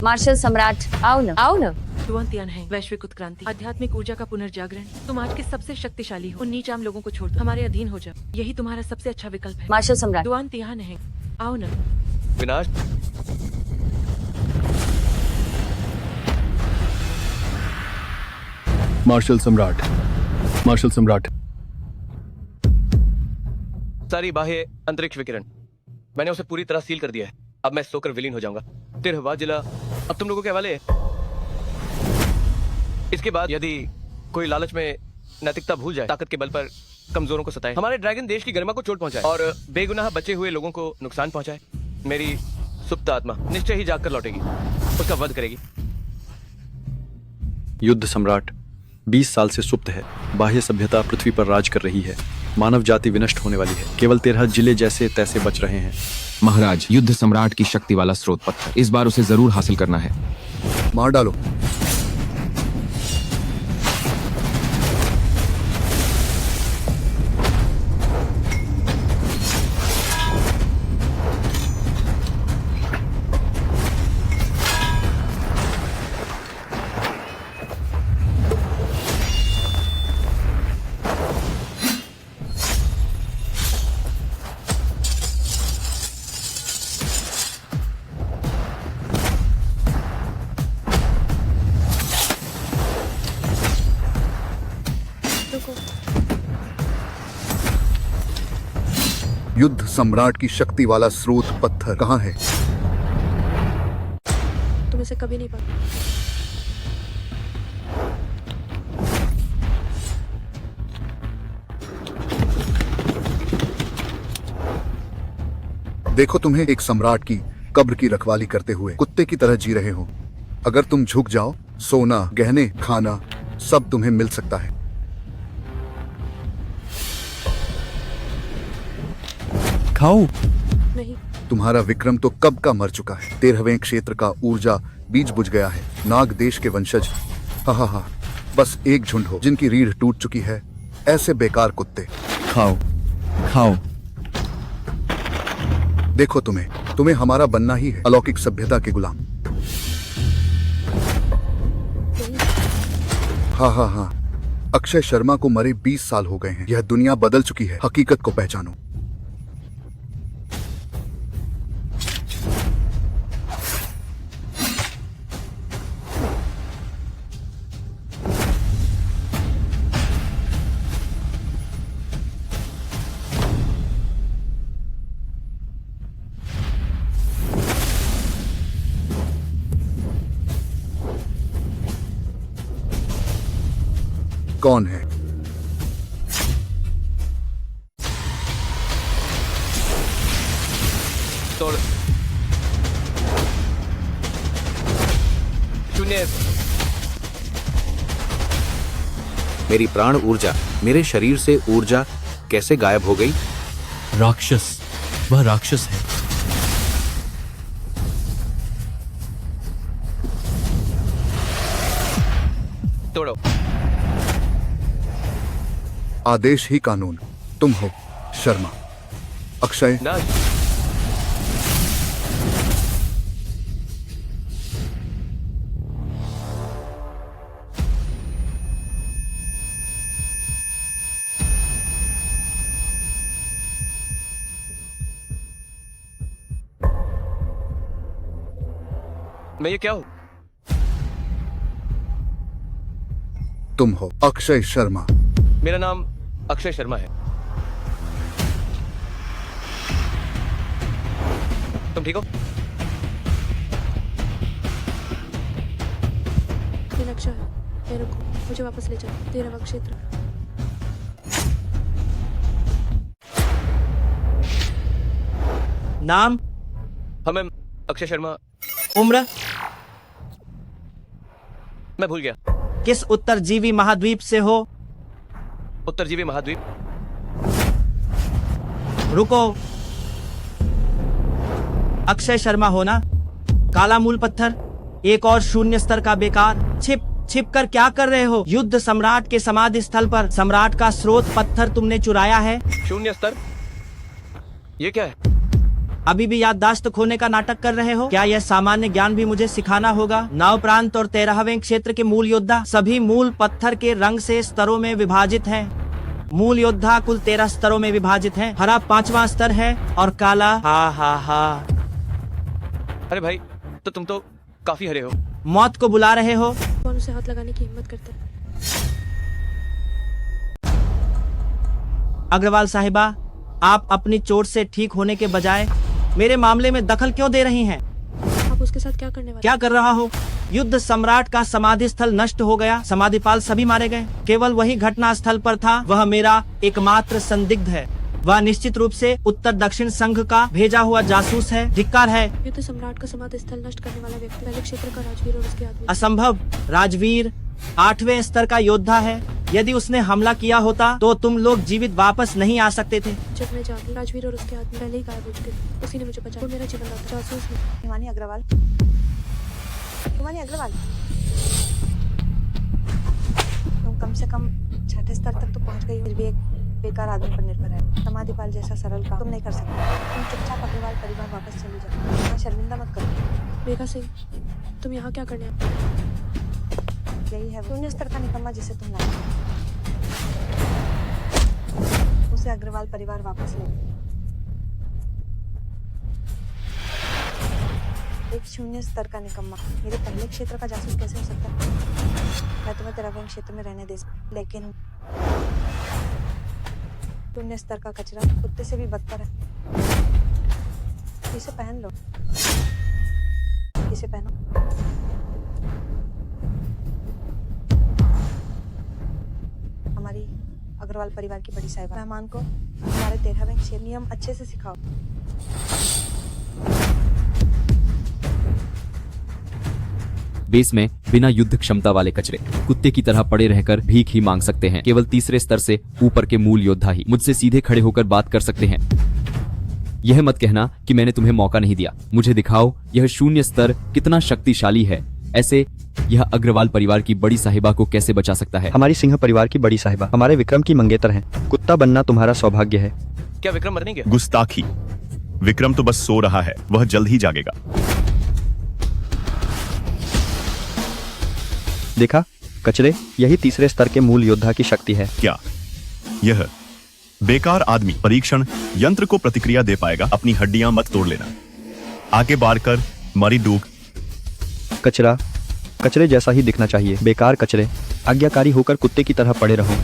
Martial सम्राट आओ न। तुअंतियान है वैश्विक उत्क्रांति, आध्यात्मिक ऊर्जा का पुनर्जागरण। तुम आज के सबसे शक्तिशाली हो। उन नीच आम लोगों को छोड़ दो, हमारे अधीन हो जाओ। यही तुम्हारा सबसे अच्छा विकल्प है। मार्शल सम्राट तुअंतियान है, आओ न। विनाश, मार्शल सम्राट, मार्शल सम्राट। सारी बाह्य अंतरिक्ष विकिरण मैंने उसे पूरी तरह सील कर दिया है। अब मैं सोकर विलीन हो जाऊंगा। तिरहवा जिला अब तुम लोगों के हवाले है। इसके बाद यदि कोई लालच में नैतिकता भूल जाए, ताकत के बल पर कमजोरों को सताए, हमारे ड्रैगन देश की गरिमा को चोट पहुंचाए और बेगुनाह बचे हुए लोगों को नुकसान पहुंचाए, मेरी सुप्त आत्मा निश्चय ही जाग कर लौटेगी, उसका वध करेगी। युद्ध सम्राट 20 साल से सुप्त है। बाह्य सभ्यता पृथ्वी पर राज कर रही है। मानव जाति विनष्ट होने वाली है। केवल 13 जिले जैसे तैसे बच रहे हैं। महाराज, युद्ध सम्राट की शक्ति वाला स्रोत पत्थर, इस बार उसे जरूर हासिल करना है। मार डालो। युद्ध सम्राट की शक्ति वाला स्रोत पत्थर कहाँ है? तुम इसे कभी नहीं पाओगे। देखो, तुम्हें एक सम्राट की कब्र की रखवाली करते हुए कुत्ते की तरह जी रहे हो। अगर तुम झुक जाओ, सोना, गहने, खाना सब तुम्हें मिल सकता है। खाओ। नहीं, तुम्हारा विक्रम तो कब का मर चुका है। 13वें क्षेत्र का ऊर्जा बीज बुझ गया है। नाग देश के वंशज, हा, बस एक झुंड हो जिनकी रीढ़ टूट चुकी है। ऐसे बेकार कुत्ते। खाओ, खाओ। देखो, तुम्हें हमारा बनना ही है, अलौकिक सभ्यता के गुलाम। हाँ, अक्षय शर्मा को मरे 20 साल हो गए हैं। यह दुनिया बदल चुकी है। हकीकत को पहचानो। कौन है? तोड़। शून्य। मेरी प्राण ऊर्जा, मेरे शरीर से ऊर्जा कैसे गायब हो गई? राक्षस, वह राक्षस है। तोड़ो। आदेश ही कानून। तुम हो शर्मा। अक्षय, नाश। मैं ये क्या हूं? तुम हो अक्षय शर्मा। मेरा नाम अक्षय शर्मा है। तुम ठीक हो? ये नक्शा है, मेरे को मुझे वापस ले जाओ। 13वां क्षेत्र। नाम? मैं अक्षय शर्मा। उम्र? मैं भूल गया। किस उत्तरजीवी महाद्वीप से हो? उत्तरजीवी महाद्वीप। रुको, अक्षय शर्मा हो ना? काला मूल पत्थर, एक और शून्य स्तर का बेकार। छिप कर क्या कर रहे हो? युद्ध सम्राट के समाधि स्थल पर सम्राट का स्रोत पत्थर तुमने चुराया है। शून्य स्तर? ये क्या है? अभी भी याददाश्त खोने का नाटक कर रहे हो? क्या यह सामान्य ज्ञान भी मुझे सिखाना होगा? 9 प्रांत और 13वें क्षेत्र के मूल योद्धा सभी मूल पत्थर के रंग से स्तरों में विभाजित हैं। मूल योद्धा कुल 13 स्तरों में विभाजित हैं। हरा 5वां स्तर है और काला हा। अरे भाई, तो तुम तो काफी हरे हो। मौत को बुला रहे हो? कौन उसे हाथ लगाने की हिम्मत करता है? अग्रवाल साहिबा, आप अपनी चोट से ठीक होने के बजाय मेरे मामले में दखल क्यों दे रही हैं? आप उसके साथ क्या करने वाले? क्या कर रहा हो? युद्ध सम्राट का समाधि स्थल नष्ट हो गया, समाधिपाल सभी मारे गए, केवल वही घटना स्थल पर था। वह मेरा एकमात्र संदिग्ध है। वह निश्चित रूप से उत्तर दक्षिण संघ का भेजा हुआ जासूस है। धिक्कार है। युद्ध सम्राट का समाधि स्थल नष्ट करने वाला व्यक्ति पहले क्षेत्र का राजवीर और उसके आदमी। असंभव। राजवीर 8वें स्तर का योद्धा है। यदि उसने हमला किया होता तो तुम लोग जीवित वापस नहीं आ सकते थे। जब मैं जागी, राजवीर और उसके आदमी पहले ही गायब हो चुके थे। उसी ने मुझे बचाया। वो मेरा जीवन दाता जासूस है। हिमानी अग्रवाल, तुम कम से कम 6ठे स्तर तक तो पहुंच गई, फिर भी एक बेकार आदमी पर निर्भर है। समाधिपाल जैसा सरल काम तुम नहीं कर सकते। तुम चुपचाप अग्रवाल परिवार वापस चले जाओ। यहाँ शर्मिंदा मत करो। मेघा सिंह, तुम यहाँ क्या करने आए? यही है 0 स्तर का निकम्मा जिसे तुम लाए। उसे अग्रवाल परिवार वापस ले। एक 0 स्तर का निकम्मा मेरे पहले क्षेत्र का जासूस कैसे हो सकता है? मैं तुम्हें 13वें क्षेत्र में रहने दे सकती, लेकिन 0 स्तर का कचरा कुत्ते से भी बदतर है। इसे पहन लो, इसे पहनो। हमारी अग्रवाल परिवार की बड़ी साहिबा, मेहमान को हमारे 13वें क्षेत्र नियम अच्छे से सिखाओ। बेस में बिना युद्ध क्षमता वाले कचरे कुत्ते की तरह पड़े रहकर भीख ही मांग सकते हैं। केवल तीसरे स्तर से ऊपर के मूल योद्धा ही मुझसे सीधे खड़े होकर बात कर सकते हैं। यह मत कहना कि मैंने तुम्हें मौका नहीं दिया। मुझे दिखाओ यह 0 स्तर कितना शक्तिशाली है। ऐसे यह अग्रवाल परिवार की बड़ी साहिबा को कैसे बचा सकता है? हमारी सिंह परिवार की बड़ी साहिबा हमारे विक्रम की मंगेतर हैं। कुत्ता बनना तुम्हारा सौभाग्य है। क्या विक्रम मर नहीं गया? गुस्ताखी। विक्रम तो बस सो रहा है, वह जल्द ही जागेगा। देखा कचरे, यही तीसरे स्तर के मूल योद्धा की शक्ति है। क्या यह बेकार आदमी परीक्षण यंत्र को प्रतिक्रिया दे पाएगा? अपनी हड्डियां मत तोड़ लेना। आगे बार कर मरी डूक। कचरा कचरे जैसा ही दिखना चाहिए। बेकार कचरे, आज्ञाकारी होकर कुत्ते की तरह पड़े रहो।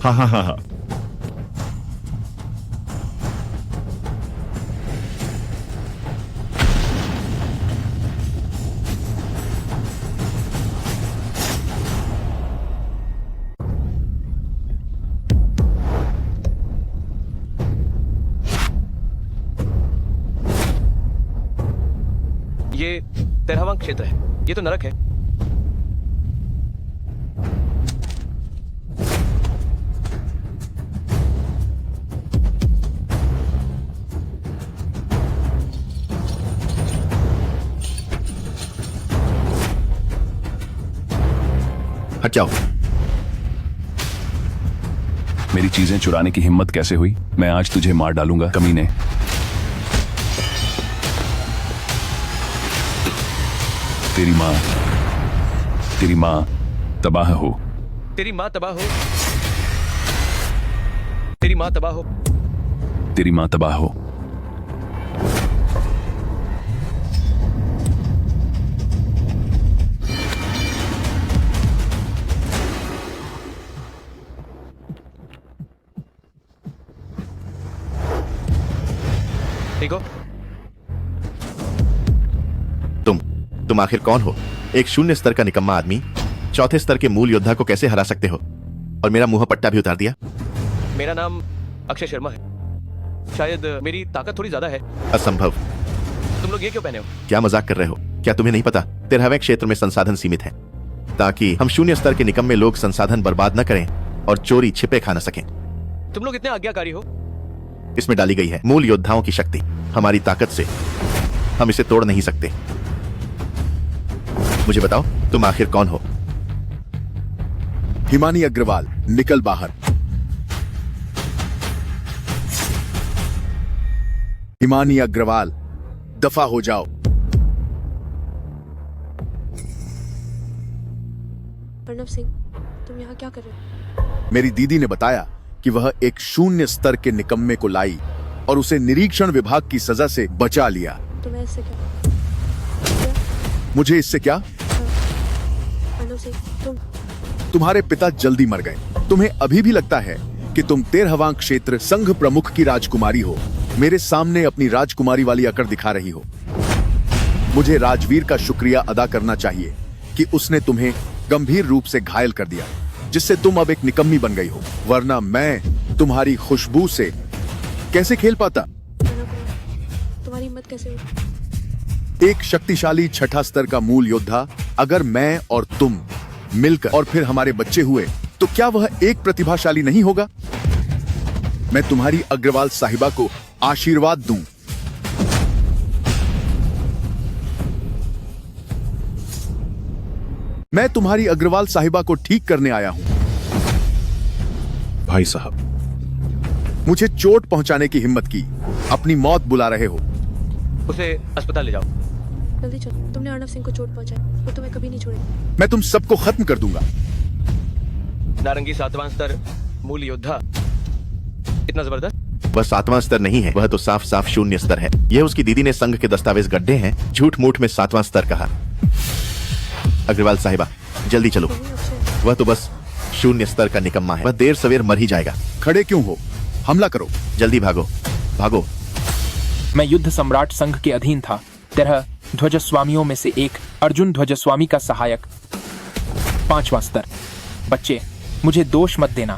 हा। ये 13वां क्षेत्र है। ये तो नरक है। हट जाओ। मेरी चीजें चुराने की हिम्मत कैसे हुई? मैं आज तुझे मार डालूंगा कमीने। तेरी माँ तबाह हो। तेरी माँ तबाह हो। तेरी माँ तबाह हो। तेरी माँ तबाह हो। ठीक हो? तुम आखिर कौन हो? एक 0 स्तर का निकम्मा आदमी 4थे स्तर के मूल योद्धा को कैसे हरा सकते हो? और मेरा मुंह पट्टा भी उतार दिया। मेरा नाम अक्षय शर्मा है। शायद मेरी ताकत थोड़ी ज्यादा है। असंभव। तुम लोग ये क्यों पहने हो? क्या मजाक कर रहे हो? क्या तुम्हें नहीं पता 13वें क्षेत्र में संसाधन सीमित है, ताकि हम 0 स्तर के निकम्मे लोग संसाधन बर्बाद न करें और चोरी छिपे खा न सकें। तुम लोग इतने आज्ञाकारी हो। इसमें डाली गई है मूल योद्धाओं की शक्ति। हमारी ताकत से हम इसे तोड़ नहीं सकते। मुझे बताओ तुम आखिर कौन हो? हिमानी अग्रवाल, निकल बाहर। हिमानी अग्रवाल, दफा हो जाओ। प्रणव सिंह, तुम यहाँ क्या कर रहे हो? मेरी दीदी ने बताया कि वह एक शून्य स्तर के निकम्मे को लाई और उसे निरीक्षण विभाग की सजा से बचा लिया। तुम्हें इससे क्या? मुझे इससे क्या? प्रणव सिंह, तुम्हारे पिता जल्दी मर गए। तुम्हें अभी भी लगता है कि तुम 13वां क्षेत्र संघ प्रमुख की राजकुमारी हो। मेरे सामने अपनी राजकुमारी वाली अकड़ दिखा रही हो। मुझे राजवीर का शुक्रिया अदा करना चाहिए कि उसने तुम्हें गंभीर रूप से घायल कर दिया, जिससे तुम अब एक निकम्मी बन गई हो, वरना मैं तुम्हारी खुशबू से कैसे खेल पाता? तुम्हारी हिम्मत कैसे हुई? एक शक्तिशाली छठा स्तर का मूल योद्धा अगर मैं और तुम मिलकर और फिर हमारे बच्चे हुए तो क्या वह एक प्रतिभाशाली नहीं होगा? मैं तुम्हारी अग्रवाल साहिबा को आशीर्वाद दूं। मैं तुम्हारी अग्रवाल साहिबा को ठीक करने आया हूं। भाई साहब, मुझे चोट पहुंचाने की हिम्मत की, अपनी मौत बुला रहे हो। उसे अस्पताल ले जाओ। जल्दी चलो। तुमने अर्णव सिंह को चोट पहुंचाई, वो तुम्हें कभी नहीं छोड़ेगा। मैं तुम सबको खत्म कर दूंगा। नारंगी 7वां स्तर मूल योद्धा, इतना जबरदस्त? वह 7वां स्तर नहीं है, वह तो साफ साफ शून्य स्तर है। यह उसकी दीदी ने संघ के दस्तावेज गड्ढे हैं, झूठ मूठ में 7वां स्तर कहा। अग्रवाल साहिबा, जल्दी चलो। वह तो बस शून्य स्तर का निकम्मा है, वह देर सवेर मर ही जाएगा। खड़े क्यों हो? हमला करो। जल्दी भागो, भागो। मैं युद्ध सम्राट संघ के अधीन था। 13 ध्वजस्वामियों में से एक अर्जुन ध्वजस्वामी का सहायक, 5वां स्तर। बच्चे, मुझे दोष मत देना।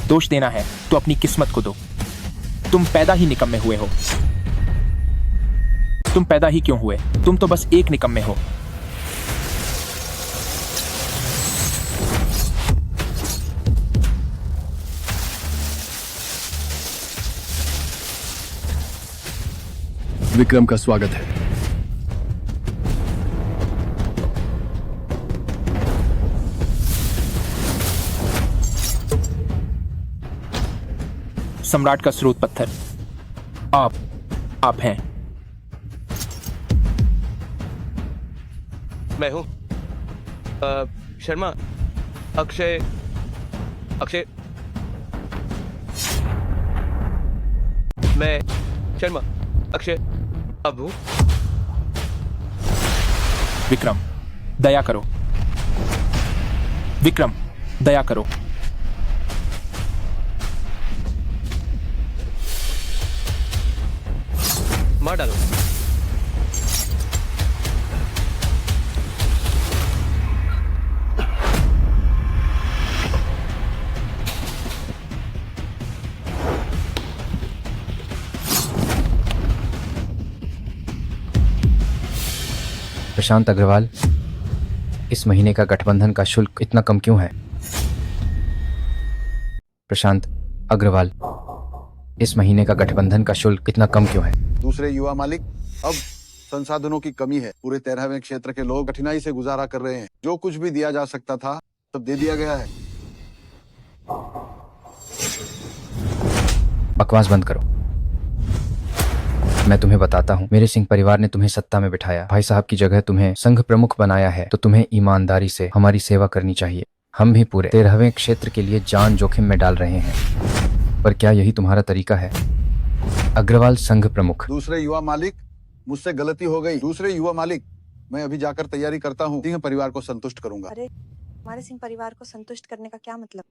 दोष देना है तो अपनी किस्मत को दो। तुम पैदा ही निकम्मे हुए हो। तुम पैदा ही क्यों हुए? तुम तो बस एक निकम्मे हो। विक्रम का स्वागत है। सम्राट का स्रोत पत्थर आप हैं। मैं हूं शर्मा, अक्षय मैं शर्मा, अक्षय अब हूं। विक्रम, दया करो। विक्रम, दया करो। मार डालो। प्रशांत अग्रवाल, इस महीने का गठबंधन का शुल्क इतना कम क्यों है? प्रशांत अग्रवाल, इस महीने का गठबंधन का शुल्क इतना कम क्यों है? दूसरे युवा मालिक, अब संसाधनों की कमी है। पूरे 13वें क्षेत्र के लोग कठिनाई से गुजारा कर रहे हैं। जो कुछ भी दिया जा सकता था सब दे दिया गया है। बकवास बंद करो। मैं तुम्हें बताता हूँ, मेरे सिंह परिवार ने तुम्हें सत्ता में बिठाया, भाई साहब की जगह तुम्हें संघ प्रमुख बनाया है, तो तुम्हें ईमानदारी से हमारी सेवा करनी चाहिए। हम भी पूरे 13वें क्षेत्र के लिए जान जोखिम में डाल रहे हैं, पर क्या यही तुम्हारा तरीका है? अग्रवाल संघ प्रमुख। दूसरे युवा मालिक, मुझसे गलती हो गई। दूसरे युवा मालिक, मैं अभी जाकर तैयारी करता हूँ। सिंह परिवार को संतुष्ट करूंगा। अरे, हमारे सिंह परिवार को संतुष्ट करने का क्या मतलब?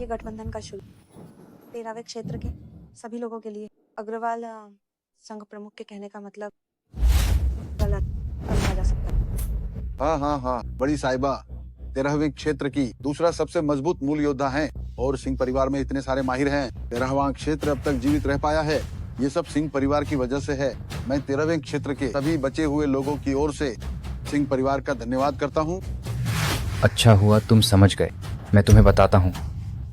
ये गठबंधन का शुल्क 13वें क्षेत्र के सभी लोगों के लिए। अग्रवाल संघ प्रमुख के कहने का मतलब गलत समझा जा सकता है। हाँ, बड़ी साहिबा 13वें क्षेत्र की दूसरा सबसे मजबूत मूल योद्धा हैं और सिंह परिवार में इतने सारे माहिर हैं। 13वां क्षेत्र अब तक जीवित रह पाया है, ये सब सिंह परिवार की वजह से है। मैं 13वें क्षेत्र के सभी बचे हुए लोगों की ओर से सिंह परिवार का धन्यवाद करता हूँ। अच्छा हुआ तुम समझ गए। मैं तुम्हें बताता हूँ,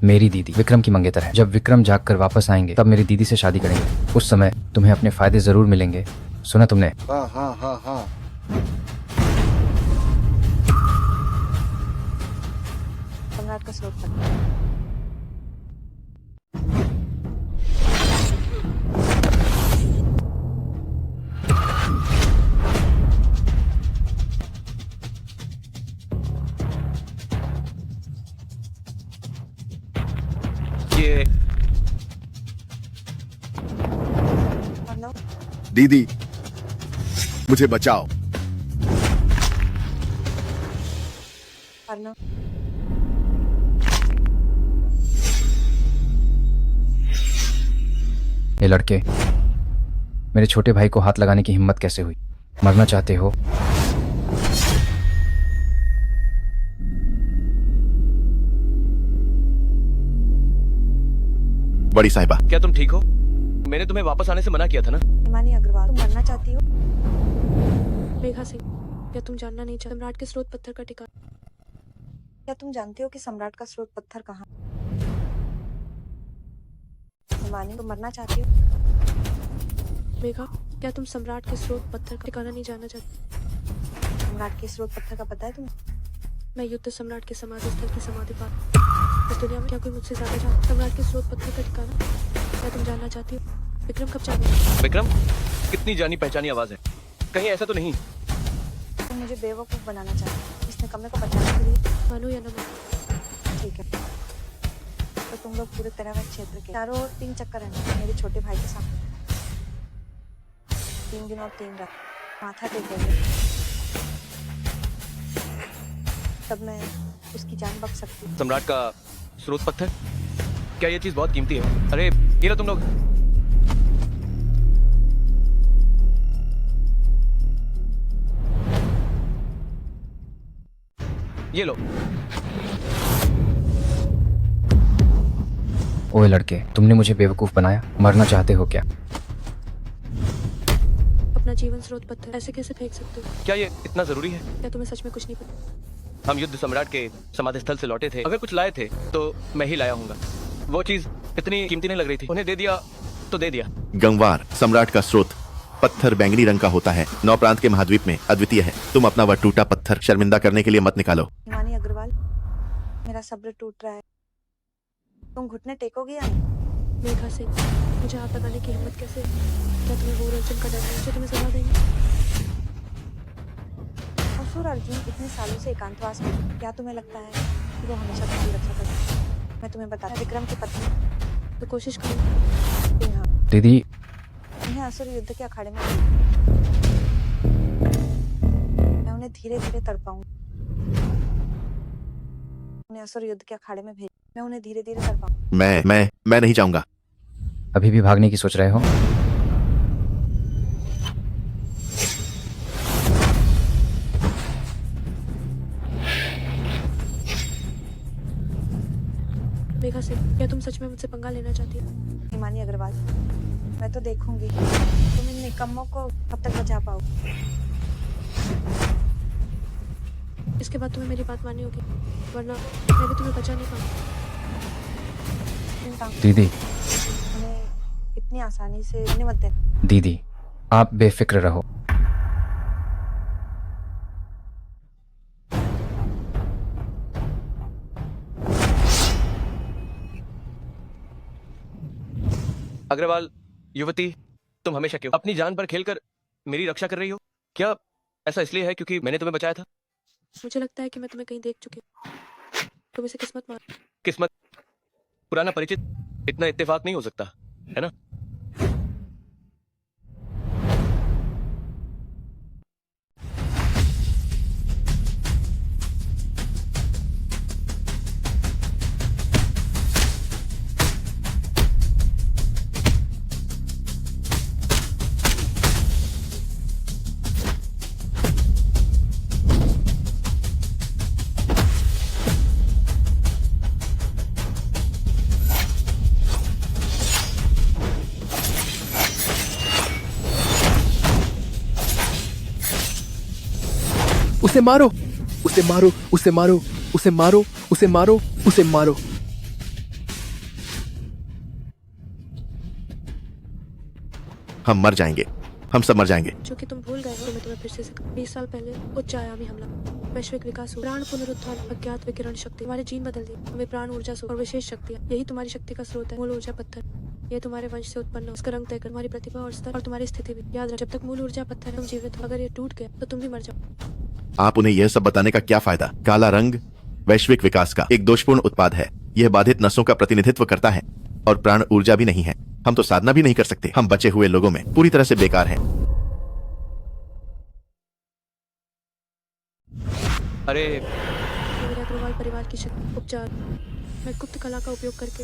मेरी दीदी विक्रम की मंगेतर है। जब विक्रम जाग कर वापस आएंगे तब मेरी दीदी से शादी करेंगे। उस समय तुम्हें अपने फायदे जरूर मिलेंगे। सुना तुमने? हाँ। सम्राट का स्रोत पत्थर। ये अर्णव, दीदी, मुझे बचाओ। अर्णव, ये लड़के, मेरे छोटे भाई को हाथ लगाने की हिम्मत कैसे हुई? मरना चाहते हो? बड़ी साहिबा, क्या तुम ठीक हो? मैंने तुम्हें वापस आने से मना किया था ना। हिमानी अग्रवाल, तुम मरना चाहती हो? मेघा सिंह, क्या तुम जानना नहीं चाहते सम्राट के स्रोत पत्थर का ठिकाना? क्या तुम जानते हो कि सम्राट का स्रोत पत्थर कहाँ? हिमानी, तुम मरना चाहती हो? मेघा, क्या तुम सम्राट के स्रोत पत्थर का ठिकाना नहीं जानना चाहती? सम्राट के स्रोत पत्थर का पता है तुम्हें? मैं युद्ध सम्राट के समाधि स्थल की समाधि पार इस दुनिया में क्या कोई मुझसे ज्यादा जानता सम्राट के स्रोत पत्थर का ठिकाना? क्या तुम जानना चाहती हो? विक्रम कब जाने? विक्रम, कितनी जानी पहचानी आवाज है, कहीं ऐसा तो नहीं? तुम मुझे बेवकूफ बनाना चाहते हो इस निकम्मे को बचाने के लिए? मानो या न मानो। ठीक है, तो तुम लोग पूरे तेराहवें क्षेत्र के चारों ओर 3 चक्कर रहना मेरे छोटे भाई के सामने। 3 दिन और 3 रात माथा टेकेंगे, तब मैं उसकी जान बच सकती हूँ। सम्राट का स्रोत पत्थर, क्या ये चीज बहुत कीमती है? अरे ये लो तुम लोग। ये लो। ओए लड़के, तुमने मुझे बेवकूफ बनाया। मरना चाहते हो क्या? अपना जीवन स्रोत पत्थर ऐसे कैसे फेंक सकते हो? क्या ये इतना जरूरी है? क्या तुम्हें सच में कुछ नहीं पता? हम युद्ध सम्राट के समाधि स्थल से लौटे थे, अगर कुछ लाए थे तो मैं ही लाया हूँगा। वो चीज इतनी कीमती नहीं लग रही थी, उन्हें दे दिया तो दे दिया। गंगवार, सम्राट का स्रोत पत्थर बैंगनी रंग का होता है, 9 प्रांत के महाद्वीप में अद्वितीय है। तुम अपना वह टूटा पत्थर शर्मिंदा करने के लिए मत निकालो। हिमानी अग्रवाल, मेरा सब्र टूट रहा है, तुम घुटने टेकोगी या नहीं? मेघा सिंह, मुझे हाथ लगाने की हिम्मत कैसे? क्या तुम्हें वो अर्जुन का डर है जो तुम्हें सजा देंगे? असुर अर्जुन इतने सालों से एकांतवास में, क्या तुम्हें लगता है कि वो हमेशा तुम्हारी रक्षा करेगा? मैं तुम्हें बताता, विक्रम की पत्नी। तो कोशिश करो। जी हाँ, दीदी, उन्हें असुर युद्ध के अखाड़े में मैं उन्हें धीरे धीरे तड़पाऊंगी। उन्हें असुर युद्ध के अखाड़े में भेज, मैं उन्हें धीरे धीरे तड़पाऊंगी। मैं नहीं जाऊंगा। अभी भी भागने की सोच रहे हो? मेघा सिंह, क्या तुम सच में मुझसे पंगा लेना चाहती हो? हिमानी अग्रवाल, मैं तो देखूंगी तुम इन निकम्मों को कब तक बचा पाओ। इसके बाद तुम्हें मेरी बात माननी होगी, वरना मैं भी तुम्हें बचा नहीं पाऊंगी। दीदी, उन्हें इतनी आसानी से उन्हें मत देना। दीदी, आप बेफिक्र रहो। अग्रवाल युवती, तुम हमेशा क्यों अपनी जान पर खेलकर मेरी रक्षा कर रही हो? क्या ऐसा इसलिए है क्योंकि मैंने तुम्हें बचाया था? मुझे लगता है कि मैं तुम्हें कहीं देख चुकी हूँ। तुम इसे किस्मत मान। किस्मत? पुराना परिचित इतना इत्तेफाक नहीं हो सकता, है ना? उसे मारो, उसे मारो, उसे मारो, उसे मारो, उसे मारो, उसे मारो। हम मर जाएंगे, हम सब मर जाएंगे। जो कि तुम भूल गए हो, तो मैं तुम्हें फिर से सिखा। 20 साल पहले उच्च आयामी हमला, वैश्विक विकास, प्राण पुनरुत्थान, अज्ञात विकिरण शक्ति, हमारे जीन बदल दिए, हमें प्राण ऊर्जा और विशेष शक्तियाँ, यही तुम्हारी शक्ति का स्रोत है। मूल ऊर्जा पत्थर, ये तुम्हारे वंश से उत्पन्न हो, उसका रंग तय कर तुम्हारी प्रतिभा और स्तर और तुम्हारी स्थिति भी। याद रख, जब तक मूल ऊर्जा पत्थर है तुम जीवित हो, अगर ये टूट गया तो तुम भी मर जाओ। आप उन्हें यह सब बताने का क्या फायदा? काला रंग वैश्विक विकास का एक दोषपूर्ण उत्पाद है। यह बाधित नसों का प्रतिनिधित्व करता है और प्राण ऊर्जा भी नहीं है। हम तो साधना भी नहीं कर सकते। हम बचे हुए लोगों में पूरी तरह से बेकार हैं। अरे मेरे अग्रवाल परिवार की शक्ति उपचार, मैं गुप्त कला का उपयोग करके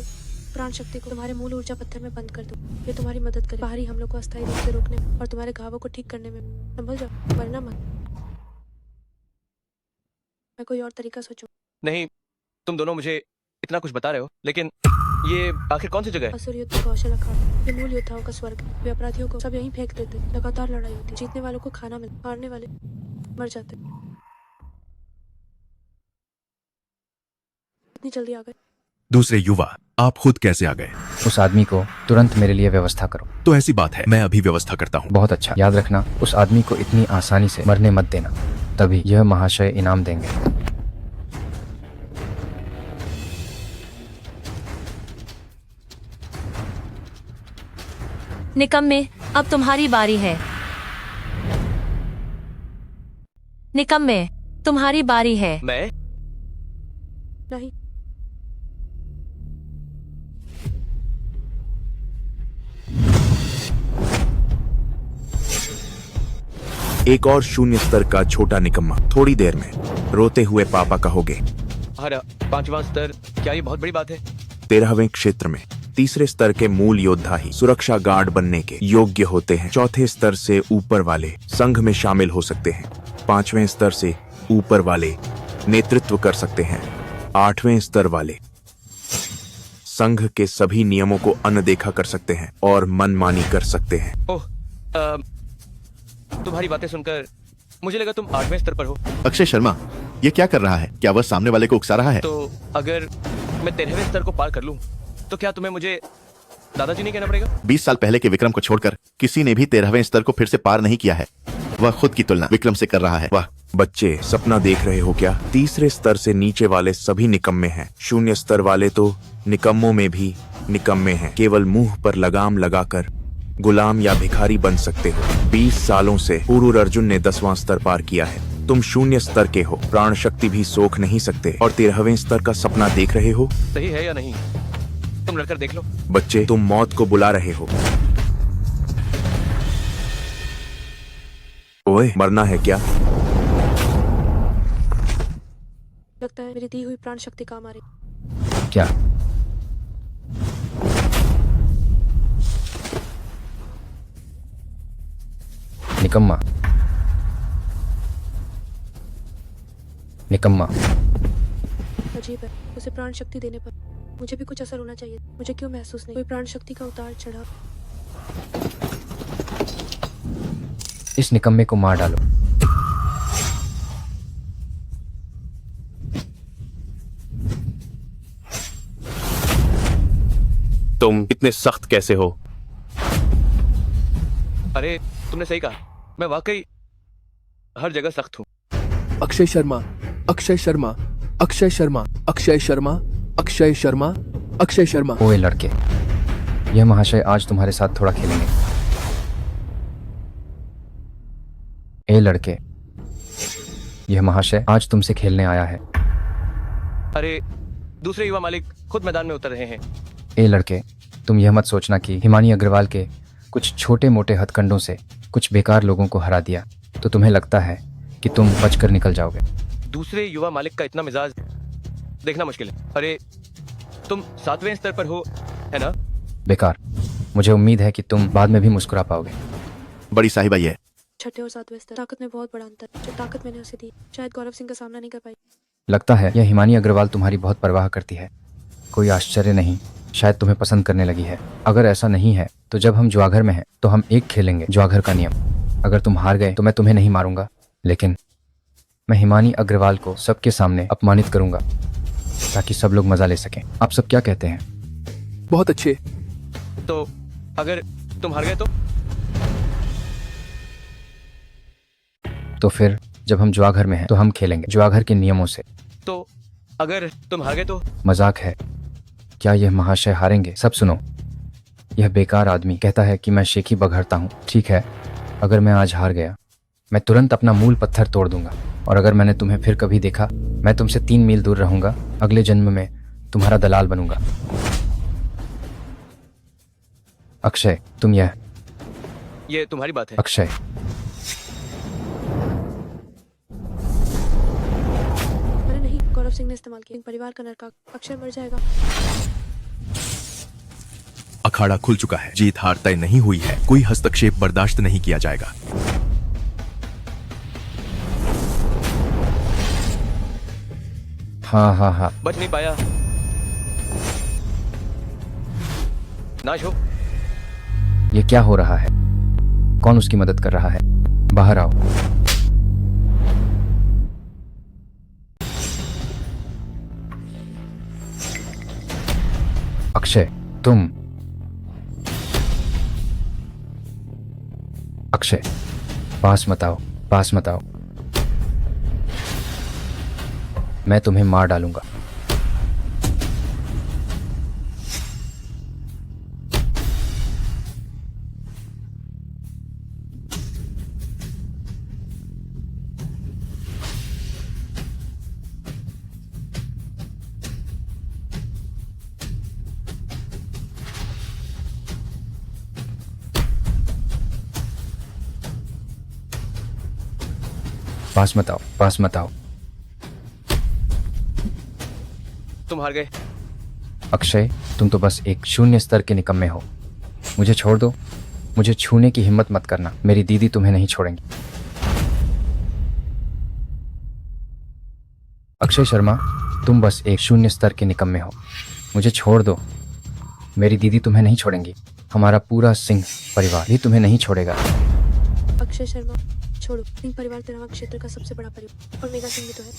प्राण शक्ति को तुम्हारे मूल ऊर्जा पत्थर में बंद कर दूं। ये तुम्हारी मदद करे बाहरी हमलों को अस्थायी रूप से रोकने में और तुम्हारे घावों को ठीक करने में। संभल जाओ, वरना मत। मैं कोई और तरीका सोचूं। नहीं, तुम दोनों मुझे इतना कुछ बता रहे हो, लेकिन ये आखिर कौन सी जगह है? असुर युद्ध कौशल अखाड़ा, ये मूल योद्धाओं का स्वर्ग है। वे अपराधियों को सब यहीं फेंक देते। लगातार लड़ाई होती, जीतने वालों को खाना मिलता, हारने वाले मर जाते। इतनी जल्दी आ गए? दूसरे युवा, आप खुद कैसे आ गए? उस आदमी को तुरंत मेरे लिए व्यवस्था करो। तो ऐसी बात है, मैं अभी व्यवस्था करता हूँ। बहुत अच्छा। याद रखना, उस आदमी को इतनी आसानी से मरने मत देना, तभी यह महाशय इनाम देंगे। निकम्मे, अब तुम्हारी बारी है। निकम्मे, तुम्हारी बारी है। मैं? नहीं। एक और शून्य स्तर का छोटा निकम्मा थोड़ी देर में रोते हुए पापा कहोगे। हरा 5वां स्तर, क्या ये बहुत बड़ी बात है? 13वें क्षेत्र में तीसरे स्तर के मूल योद्धा ही सुरक्षा गार्ड बनने के योग्य होते हैं। चौथे स्तर से ऊपर वाले संघ में शामिल हो सकते हैं। 5वें स्तर से ऊपर वाले नेतृत्व कर सकते हैं। 8वें स्तर वाले संघ के सभी नियमों को अनदेखा कर सकते हैं और मनमानी कर सकते हैं। ओह, तुम्हारी बातें सुनकर मुझे लगा तुम 8वें स्तर पर हो। अक्षय शर्मा, ये क्या कर रहा है? क्या वह सामने वाले को उकसा रहा है? तो अगर मैं 13वें स्तर को पार कर लूं, तो क्या तुम्हें मुझे दादाजी नहीं कहना पड़ेगा? 20 साल पहले के विक्रम को छोड़कर किसी ने भी 13वें स्तर को फिर से पार नहीं किया है। वह खुद की तुलना विक्रम से कर रहा है। वाह बच्चे, सपना देख रहे हो क्या? तीसरे स्तर से नीचे वाले सभी निकम्मे हैं। शून्य स्तर वाले तो निकम्मों में भी निकम्मे हैं। केवल मुंह पर लगाम लगाकर गुलाम या भिखारी बन सकते हो। 20 सालों से पूर्व अर्जुन ने 10वां स्तर पार किया है। तुम शून्य स्तर के हो, प्राण शक्ति भी सोख नहीं सकते और 13वें स्तर का सपना देख रहे हो। सही है या नहीं? तुम लड़कर देख लो। बच्चे, तुम मौत को बुला रहे हो। ओए, मरना है क्या? लगता है मेरी दी हुई प्राण शक्ति काम आ रही। क्या? निकम्मा, निकम्मा। अजीब है, उसे प्राण शक्ति देने पर मुझे भी कुछ असर होना चाहिए। मुझे क्यों महसूस नहीं? कोई प्राण शक्ति का उतार चढ़ाव। इस निकम्मे को मार डालो। तुम इतने सख्त कैसे हो? अरे तुमने सही कहा, मैं वाकई हर जगह सख्त हूँ। अक्षय शर्मा, अक्षय शर्मा, अक्षय शर्मा, अक्षय शर्मा, अक्षय शर्मा, अक्षय शर्मा। ओए लड़के, यह महाशय आज तुम्हारे साथ थोड़ा खेलेंगे। ए लड़के, यह महाशय आज तुमसे खेलने आया है। अरे दूसरे युवा मालिक खुद मैदान में उतर रहे हैं। ए लड़के, तुम यह मत सोचना कि हिमानी अग्रवाल के कुछ छोटे मोटे हथकंडों से कुछ बेकार लोगों को हरा दिया तो तुम्हें लगता है कि तुम बचकर निकल जाओगे। दूसरे युवा मालिक का इतना मिजाज देखना मुश्किल है। अरे तुम 7वें स्तर पर हो, है ना? बेकार। मुझे उम्मीद है कि तुम बाद में भी मुस्कुरा पाओगे। बड़ी साहिबा ये 6ठे और 7वें स्तर, ताकत में बहुत बड़ा अंतर। जो ताकत मैंने उसे दी, शायद गौरव सिंह का सामना नहीं कर पाई। लगता है यह हिमानी अग्रवाल तुम्हारी बहुत परवाह करती है। कोई आश्चर्य नहीं, शायद तुम्हें पसंद करने लगी है। अगर ऐसा नहीं है तो जब हम जुआघर में हैं तो हम एक खेलेंगे, जुआघर का नियम। अगर तुम हार गए तो मैं तुम्हें नहीं मारूंगा, लेकिन मैं हिमानी अग्रवाल को सबके सामने अपमानित करूंगा ताकि सब लोग मजा ले सकें। आप सब क्या कहते हैं? बहुत अच्छे। तो अगर तुम हार गए तो? तो फिर जब हम जुआघर में हैं तो हम खेलेंगे जुआघर के नियमों से। तो अगर तुम हार गए तो? मजाक है क्या यह महाशय हारेंगे? सब सुनो, यह बेकार आदमी कहता है कि मैं शेखी बघरता हूँ। ठीक है, अगर मैं आज हार गया मैं तुरंत अपना मूल पत्थर तोड़ दूंगा, और अगर मैंने तुम्हें फिर कभी देखा मैं तुमसे 3 मील दूर रहूंगा। अगले जन्म में तुम्हारा दलाल बनूंगा। अक्षय, तुम ये तुम्हारी बात है। अक्षय, मैंने नहीं, गौरव सिंह ने इस्तेमाल किया। परिवार का नरका, अक्षय मर जाएगा। अखाड़ा खुल चुका है, जीत हार तय नहीं हुई है, कोई हस्तक्षेप बर्दाश्त नहीं किया जाएगा। हाँ। बच नहीं पाया। नाश हो। ये क्या हो रहा है? कौन उसकी मदद कर रहा है? बाहर आओ। अक्षय, तुम। अक्षय, पास मत आओ, पास मत आओ, मैं तुम्हें मार डालूंगा। पास मत आओ, पास मत आओ। तुम हार गए। अक्षय, तुम तो बस एक 0 स्तर के निकम्मे हो। मुझे छोड़ दो, मुझे छूने की हिम्मत मत करना। मेरी दीदी तुम्हें नहीं छोड़ेंगी। अक्षय शर्मा, तुम बस एक 0 स्तर के निकम्मे हो। मुझे छोड़ दो, मेरी दीदी तुम्हें नहीं छोड़ेंगी। हमारा पूरा सिंह परिवार भी तुम्हें नहीं छोड़ेगा। अक्षय शर्मा, छोड़ो। सिंह परिवार तेरहवां क्षेत्र का सबसे बड़ा परिवार, और मेगा सिंह भी तो है।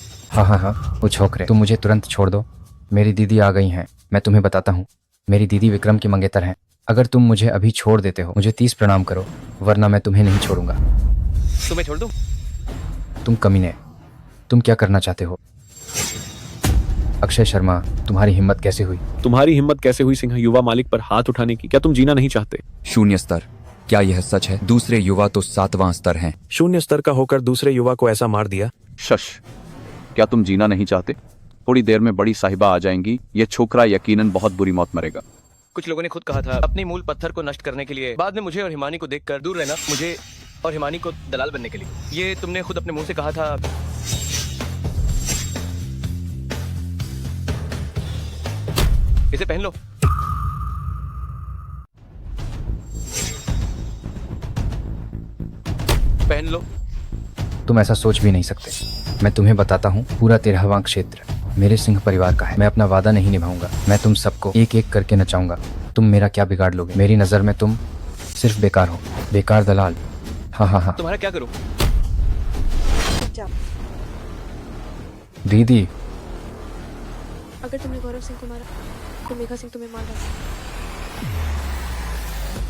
हाँ, वो छोकरे, तुम मुझे तुरंत छोड़ दो। मेरी दीदी आ गई हैं। मैं तुम्हें बताता हूँ, मेरी दीदी विक्रम की मंगेतर हैं। अगर तुम मुझे अभी छोड़ देते हो, मुझे 30 प्रणाम करो, वरना मैं तुम्हें नहीं छोड़ूंगा। तुम्हें छोड़ दूं? तुम कमीने, तुम क्या करना चाहते हो? अक्षय शर्मा, तुम्हारी हिम्मत कैसे हुई? तुम्हारी हिम्मत कैसे हुई सिंह युवा मालिक पर हाथ उठाने की? क्या तुम जीना नहीं चाहते? 0 स्तर, क्या यह सच है? दूसरे युवा तो 7वां स्तर हैं। 0 स्तर का होकर दूसरे युवा को ऐसा मार दिया। शश, क्या तुम जीना नहीं चाहते? थोड़ी देर में बड़ी साहिबा आ जाएंगी, ये छोकरा यकीनन बहुत बुरी मौत मरेगा। कुछ लोगों ने खुद कहा था अपने मूल पत्थर को नष्ट करने के लिए, बाद में मुझे और हिमानी को देखकर दूर रहना, मुझे और हिमानी को दलाल बनने के लिए। ये तुमने खुद अपने मुंह से कहा था। इसे पहन लो। पहन लो। तुम ऐसा सोच भी नहीं सकते। मैं तुम्हें बताता हूँ, पूरा 13वां क्षेत्र मेरे सिंह परिवार का है। मैं अपना वादा नहीं निभाऊंगा। मैं तुम सबको एक एक करके नचाऊंगा। तुम मेरा क्या बिगाड़ लोगे? मेरी नजर में तुम सिर्फ बेकार हो, बेकार दलाल। हाँ। तुम्हारा क्या करूं? दीदी, अगर तुमने गौरव सिंह को मारा तो मेघा सिंह तुम्हें मार डालेगा।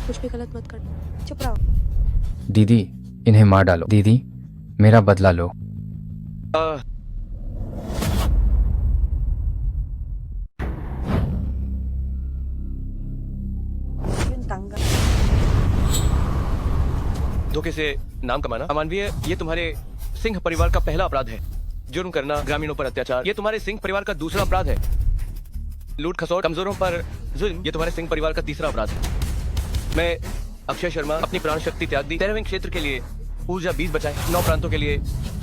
कुछ भी गलत मत करना। चुप रहो। दीदी, इन्हें मार डालो। दीदी, मेरा बदला लो। धोखे से नाम कमाना अमानवीय। ये तुम्हारे सिंह परिवार का पहला अपराध है। जुर्म करना, ग्रामीणों पर अत्याचार, ये तुम्हारे सिंह परिवार का दूसरा अपराध है। लूट खसोट, कमजोरों पर जुल्म, ये तुम्हारे सिंह परिवार का तीसरा अपराध है। मैं अक्षय शर्मा अपनी प्राण शक्ति त्याग दी, 13वें क्षेत्र के लिए ऊर्जा 20 बचाए, 9 प्रांतों के लिए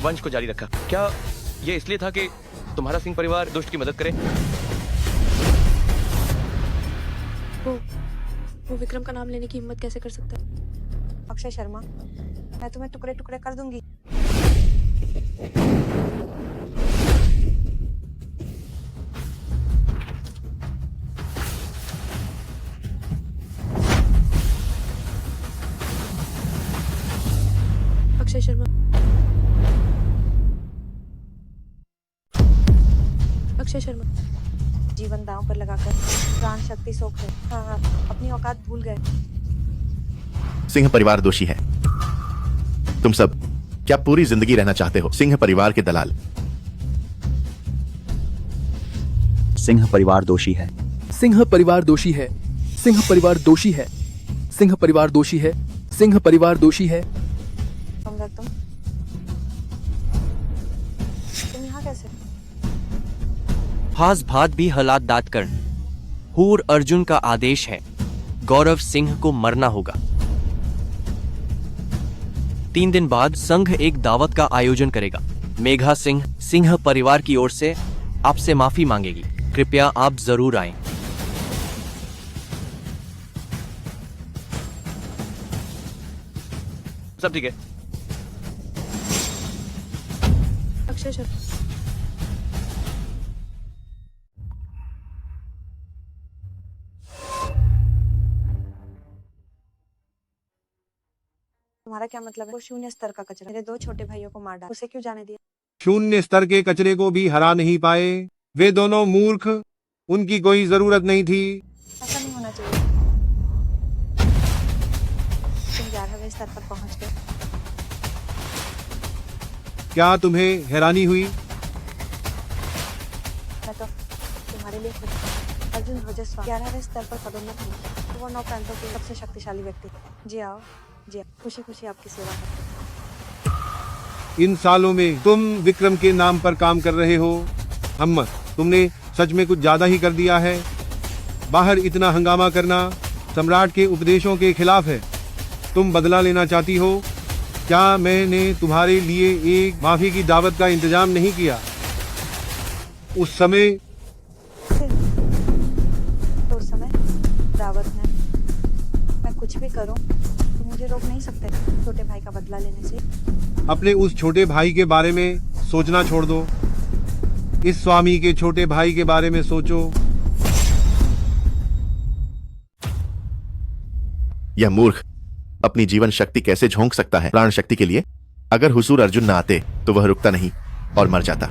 वंश को जारी रखा। क्या ये इसलिए था कि तुम्हारा सिंह परिवार दुष्ट की मदद करे? वो विक्रम का नाम लेने की हिम्मत कैसे कर सकता है? अक्षय शर्मा, मैं तुम्हें टुकड़े टुकड़े कर दूंगी। अक्षय शर्मा, अक्षय शर्मा, जीवन दांव पर लगाकर प्राण शक्ति सोख गए। हाँ, अपनी औकात भूल गए। सिंह परिवार दोषी है। तुम सब क्या पूरी जिंदगी रहना चाहते हो सिंह परिवार के दलाल? सिंह परिवार दोषी है। सिंह परिवार दोषी है। सिंह परिवार दोषी है। सिंह परिवार दोषी है। सिंह परिवार दोषी है। तुम यहाँ कैसे? हाज भात भी हालात दात कर। हूर अर्जुन का आदेश है, गौरव सिंह को मरना होगा। 3 दिन बाद संघ एक दावत का आयोजन करेगा। मेघा सिंह सिंह परिवार की ओर से आपसे माफी मांगेगी। कृपया आप जरूर आएं। सब ठीक है। अक्षय शर्मा। तुम्हारा क्या मतलब है? वो शून्य स्तर का कचरा मेरे 2 छोटे भाइयों को मार डाला, उसे क्यों जाने दिया? शून्य स्तर के कचरे को भी हरा नहीं पाए। वे दोनों मूर्ख, उनकी कोई जरूरत नहीं थी। ऐसा नहीं होना चाहिए। तुम 11वें स्तर पर पहुंच गए। क्या तुम्हें हैरानी हुई? मैं तो तुम्हारे लिए खुश हूं। अर्जुन ध्वजस्वामी 11वें स्तर पर पदोन्नत हुए। वो 9 प्रांतों के सबसे शक्तिशाली व्यक्ति। जी आओ, जी आओ। खुशी खुशी आपकी सेवा करते। इन सालों में तुम विक्रम के नाम पर काम कर रहे हो। अम्मा, तुमने सच में कुछ ज्यादा ही कर दिया है। बाहर इतना हंगामा करना सम्राट के उपदेशों के खिलाफ है। तुम बदला लेना चाहती हो। क्या मैंने तुम्हारे लिए एक माफी की दावत का इंतजाम नहीं किया? उस समय तो उस समय दावत में मैं कुछ भी करूं, तुम मुझे रोक नहीं सकते छोटे भाई का बदला लेने से। अपने उस छोटे भाई के बारे में सोचना छोड़ दो। इस स्वामी के छोटे भाई के बारे में सोचो। यह मूर्ख अपनी जीवन शक्ति कैसे झोंक सकता है प्राण शक्ति के लिए? अगर हुजूर अर्जुन न आते तो वह रुकता नहीं और मर जाता।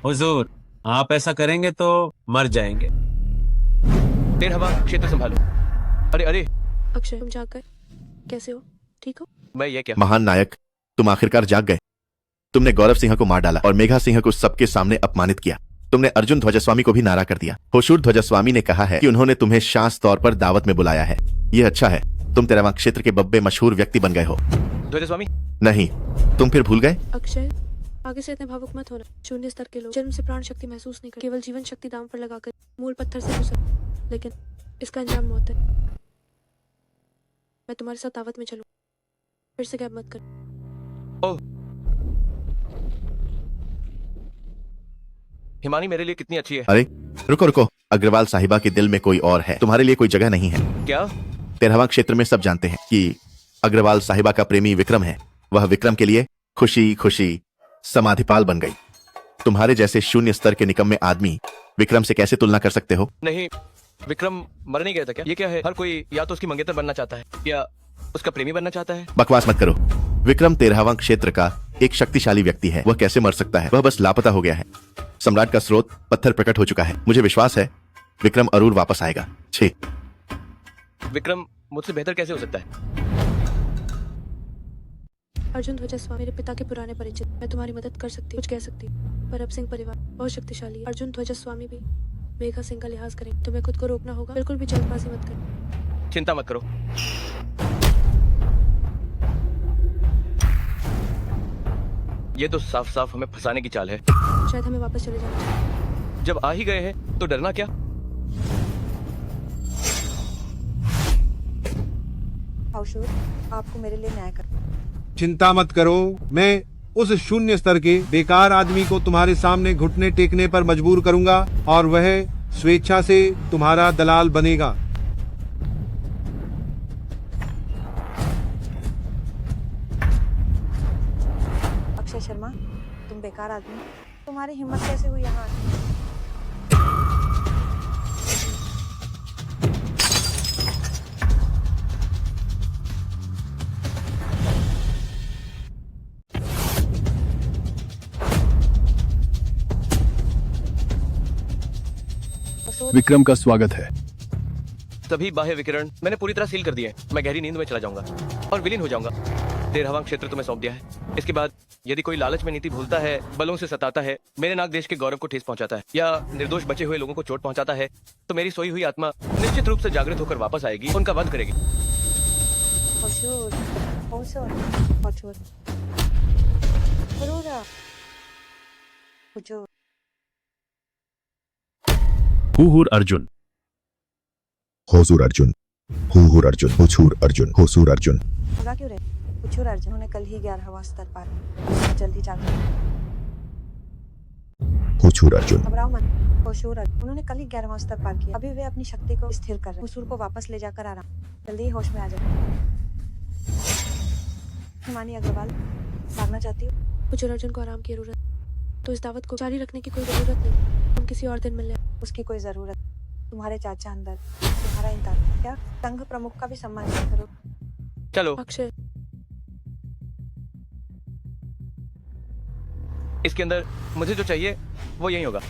हुजूर, आप ऐसा करेंगे तो मर जाएंगे। तेर हवा क्षेत्र संभालो। अरे अरे अक्षय, तुम जाग गए? कैसे हो? ठीक हो? मैं ये क्या? महान नायक, तुम आखिरकार जाग गए। तुमने गौरव सिंह को मार डाला और मेघा सिंह को सबके सामने अपमानित किया। तुमने अर्जुन ध्वजस्वामी को भी नारा कर दिया। होशूर ध्वजस्वामी ने कहा है कि उन्होंने तुम्हें शांत तौर पर दावत में बुलाया है। यह अच्छा है, तुम तेरावां क्षेत्र के बब्बे मशहूर व्यक्ति बन गए हो। ध्वजस्वामी? नहीं, तुम फिर भूल गए? अक्षय, आगे से इतने भावुक मत होना। शून्य स्तर के लोग जन्म से प्राण शक्ति महसूस नहीं कर, केवल जीवन शक्ति दांव पर लगाकर मूल पत्थर से घुसा, लेकिन इसका अंजाम मौत है। मैं तुम्हारे साथ दावत में चलूं, फिर से गैप मत कर। ओह, हिमानी मेरे लिए कितनी अच्छी है। अरे रुको रुको, अग्रवाल साहिबा के दिल में कोई और है। तुम्हारे लिए कोई जगह नहीं है। क्या? 13वां क्षेत्र में सब जानते हैं कि अग्रवाल साहिबा का प्रेमी विक्रम है। वह विक्रम के लिए खुशी खुशी समाधिपाल बन गई। तुम्हारे जैसे शून्य स्तर के निकम्मे आदमी विक्रम से कैसे तुलना कर सकते हो? नहीं, विक्रम मर नहीं गया था क्या? ये क्या है? हर कोई या तो उसकी मंगेतर बनना चाहता है या उसका प्रेमी बनना चाहता है। बकवास मत करो। विक्रम 13वां क्षेत्र का एक शक्तिशाली व्यक्ति है। वह कैसे मर सकता है? वह बस लापता हो गया है। सम्राट का स्रोत पत्थर प्रकट हो चुका है। मुझे विश्वास है विक्रम अरूर वापस आएगा। छे, विक्रम मुझसे बेहतर कैसे हो सकता है? अर्जुन ध्वजस्वामी मेरे पिता के पुराने परिचित। मैं तुम्हारी मदद कर सकती, कुछ कह सकती, पर अब सिंह परिवार बहुत शक्तिशाली है। अर्जुन ध्वजस्वामी भी मेघा सिंह का लिहाज करें। तुम्हें खुद को रोकना होगा। बिल्कुल भी जल्दबाजी मत करो। चिंता मत करो। ये तो साफ साफ हमें फंसाने की चाल है। शायद हमें वापस चले जाना चाहिए। जब आ ही गए हैं तो डरना क्या? हाउशूर, आपको मेरे लिए न्याय कर। चिंता मत करो, मैं उस शून्य स्तर के बेकार आदमी को तुम्हारे सामने घुटने टेकने पर मजबूर करूंगा और वह स्वेच्छा से तुम्हारा दलाल बनेगा। अक्षय शर्मा, तुम बेकार आदमी, तुम्हारी हिम्मत कैसे हुई यहाँ आने की? विक्रम का स्वागत है। सभी बाह्य विकिरण मैंने पूरी तरह सील कर दिए हैं। मैं गहरी नींद में चला जाऊंगा और विलीन हो जाऊंगा। 13वां क्षेत्र तुम्हें सौंप दिया है। इसके बाद यदि कोई लालच में नीति भूलता है, बलों से सताता है, मेरे नाग देश के गौरव को ठेस पहुंचाता है या निर्दोष बचे हुए लोगों को चोट पहुंचाता है, तो मेरी सोई हुई आत्मा निश्चित रूप से जागृत होकर वापस आएगी, उनका वध करेगी। होशूर, होशूर, होशूर, हुरूरा, हुजूर। हुहूर अर्जुन, होसूर अर्जुन, हुहूर अर्जुन, होसूर अर्जुन, होसूर अर्जुन। होगा क्यों रे? हुजूर अर्जुन ने कल ही 11वां स्तर पार किया। जल्दी जाकर होसूर अर्जुन, घबराओ मत। होशूर अर्जुन, उन्होंने कल ही 11वां स्तर पार किया। अभी वे अपनी शक्ति को स्थिर कर रहे हैं। हुसूर को वापस ले जाकर आराम। जल्दी ही होश में आ जाए। हिमानी अग्रवाल, भागना चाहती हो? हुजूर अर्जुन को आराम की जरूरत, तो इस दावत को जारी रखने की कोई जरूरत नहीं। हम किसी और दिन मिल लें। उसकी कोई जरूरत। तुम्हारे चाचा अंदर, तुम्हारा इंतजार। क्या संघ प्रमुख का भी सम्मान करो। चलो। अक्षय, इसके अंदर मुझे जो चाहिए वो यही होगा।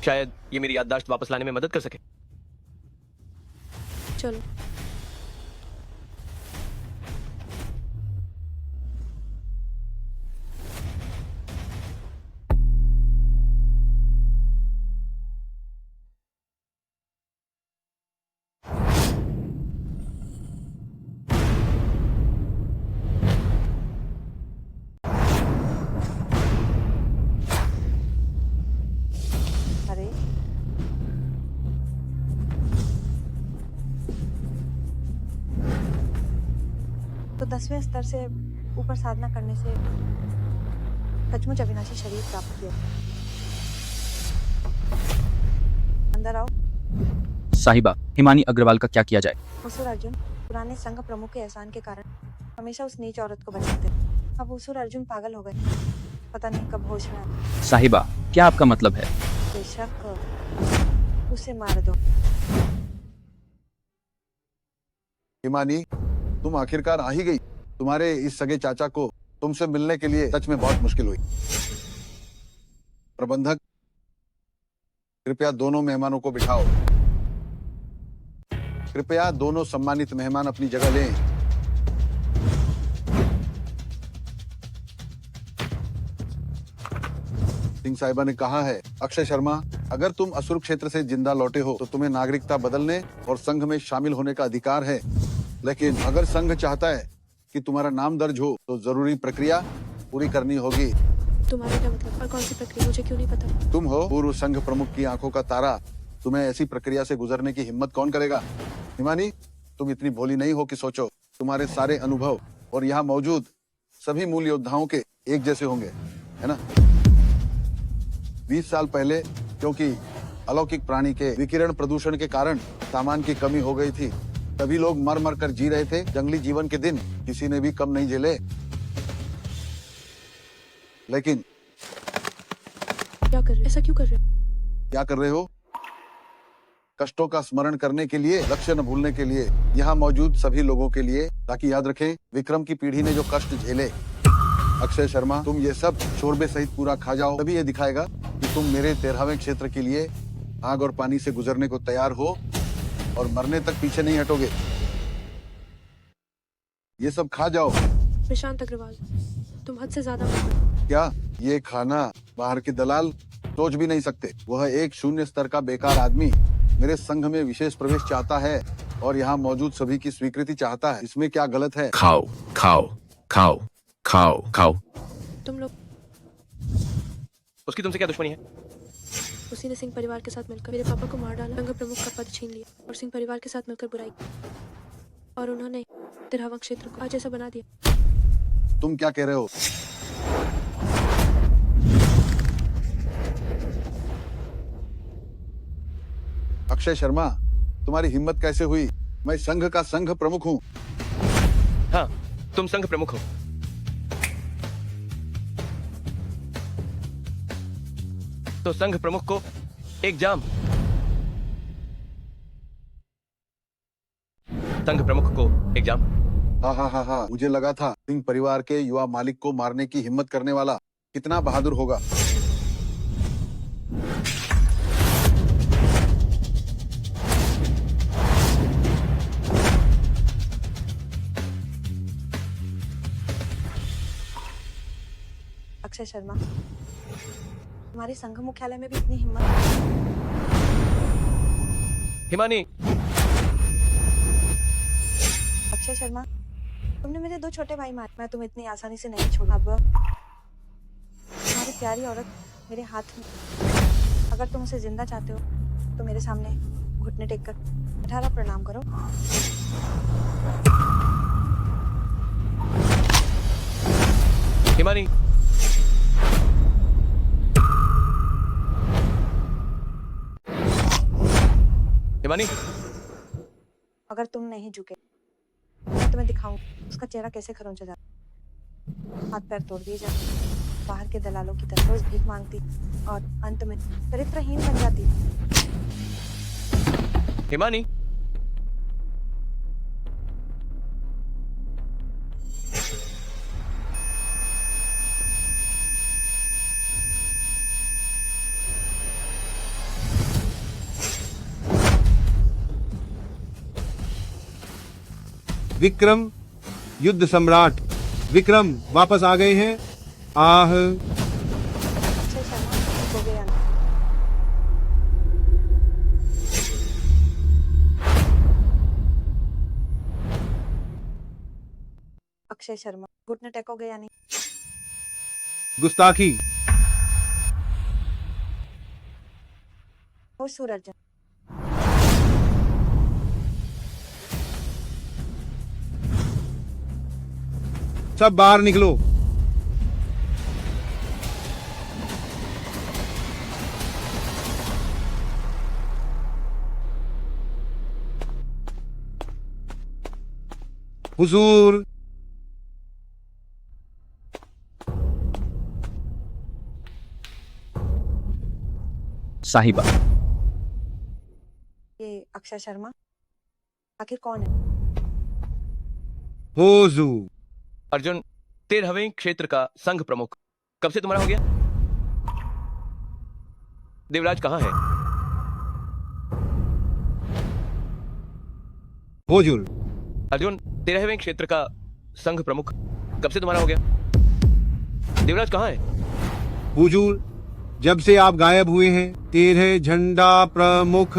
शायद ये मेरी याददाश्त वापस लाने में मदद कर सके। चलो। अरे तो 10वें स्तर से ऊपर साधना करने से सचमुच अविनाशी शरीर प्राप्त किया। अंदर आओ। साहिबा, हिमानी अग्रवाल का क्या किया जाए? हुसूर अर्जुन पुराने संघ प्रमुख के एहसान के कारण हमेशा उस नीच औरत को बचाते। अब हुसूर अर्जुन पागल हो गए, पता नहीं कब होश में आए। साहिबा, क्या आपका मतलब है? बेशक उसे मार दो। हिमानी, तुम आखिरकार आ ही गई। तुम्हारे इस सगे चाचा को तुमसे मिलने के लिए सच में बहुत मुश्किल हुई। प्रबंधक, कृपया दोनों मेहमानों को बिठाओ। कृपया दोनों सम्मानित मेहमान अपनी जगह लें। सिंह साहिबा ने कहा है, अक्षय शर्मा, अगर तुम असुर क्षेत्र से जिंदा लौटे हो तो तुम्हें नागरिकता बदलने और संघ में शामिल होने का अधिकार है। लेकिन अगर संघ चाहता है कि तुम्हारा नाम दर्ज हो तो जरूरी प्रक्रिया पूरी करनी होगी। तुम्हारा क्या मतलब? और कौन सी प्रक्रिया? मुझे क्यों नहीं पता? तुम हो पूर्व संघ प्रमुख की आंखों का तारा। तुम्हें ऐसी प्रक्रिया से गुजरने की हिम्मत कौन करेगा? हिमानी, तुम इतनी भोली नहीं हो कि सोचो तुम्हारे सारे अनुभव और यहाँ मौजूद सभी मूल योद्धाओं के एक जैसे होंगे, है ना? 20 साल पहले क्योंकि अलौकिक प्राणी के विकिरण प्रदूषण के कारण सामान की कमी हो गई थी, तभी लोग मर मर कर जी रहे थे। जंगली जीवन के दिन किसी ने भी कम नहीं झेले। लेकिन क्या कर रहे? ऐसा क्यों कर रहे? क्या कर रहे हो? कष्टों का स्मरण करने के लिए, लक्ष्य न भूलने के लिए, यहाँ मौजूद सभी लोगों के लिए, ताकि याद रखें विक्रम की पीढ़ी ने जो कष्ट झेले। अक्षय शर्मा, तुम ये सब शोरबे सहित पूरा खा जाओ, तभी ये दिखाएगा कि तुम मेरे 13वें क्षेत्र के लिए आग और पानी से गुजरने को तैयार हो और मरने तक पीछे नहीं हटोगे। ये सब खा जाओ। प्रशांत अग्रवाल, तुम हद से ज्यादा मत करो। क्या ये खाना बाहर के दलाल सोच भी नहीं सकते। वह एक 0 स्तर का बेकार आदमी मेरे संघ में विशेष प्रवेश चाहता है और यहाँ मौजूद सभी की स्वीकृति चाहता है। इसमें क्या गलत है? खाओ खाओ खाओ खाओ खाओ। तुम लोग, उसकी तुमसे क्या दुश्मनी है? उसी ने सिंह परिवार के साथ मिलकर मेरे पापा को मार डाला, संघ प्रमुख का पद छीन लिया और सिंह परिवार के साथ मिलकर बुराई की। और उन्होंने 13वां क्षेत्र को आज ऐसा बना दिया। तुम क्या कह रहे हो? अक्षय शर्मा, तुम्हारी हिम्मत कैसे हुई? मैं संघ का संघ प्रमुख हूँ। हाँ, तुम संघ प्रमुख हो। तो संघ प्रमुख को एक जाम। संघ प्रमुख को एक जाम। हाँ, मुझे लगा था सिंह परिवार के युवा मालिक को मारने की हिम्मत करने वाला कितना बहादुर होगा। अक्षय शर्मा, हमारे संघ मुख्यालय में भी इतनी हिम्मत। हिमानी, अक्षय शर्मा, तुमने मेरे 2 छोटे भाई मारे, मैं तुम्हें इतनी आसानी से नहीं छोड़ा। अब तुम्हारी प्यारी औरत मेरे हाथ में, अगर तुम उसे जिंदा चाहते हो तो मेरे सामने घुटने टेक कर 18 प्रणाम करो। हिमानी, हिमानी, अगर तुम नहीं झुके मैं तुम्हें दिखाऊं उसका चेहरा कैसे खरोंचा जाता, हाथ पैर तोड़ दिए जाते, बाहर के दलालों की तरह रोज भीख मांगती और अंत में चरित्रहीन बन जाती। हिमानी, विक्रम युद्ध सम्राट विक्रम वापस आ गए हैं। आह, अक्षय शर्मा हो गया ना? अक्षय शर्मा घुटने टेकोगे या नहीं? गुस्ताखी। ओ सूरज, सब बाहर निकलो। हुजूर, साहिबा, ये अक्षय शर्मा आखिर कौन है? हुजूर, अर्जुन 13वें क्षेत्र का संघ प्रमुख। कब से तुम्हारा हो गया? देवराज कहाँ है? हुजूर, अर्जुन 13वें क्षेत्र का संघ प्रमुख। कब से तुम्हारा हो गया? देवराज कहाँ है? हुजूर, जब से आप गायब हुए हैं 13 झंडा प्रमुख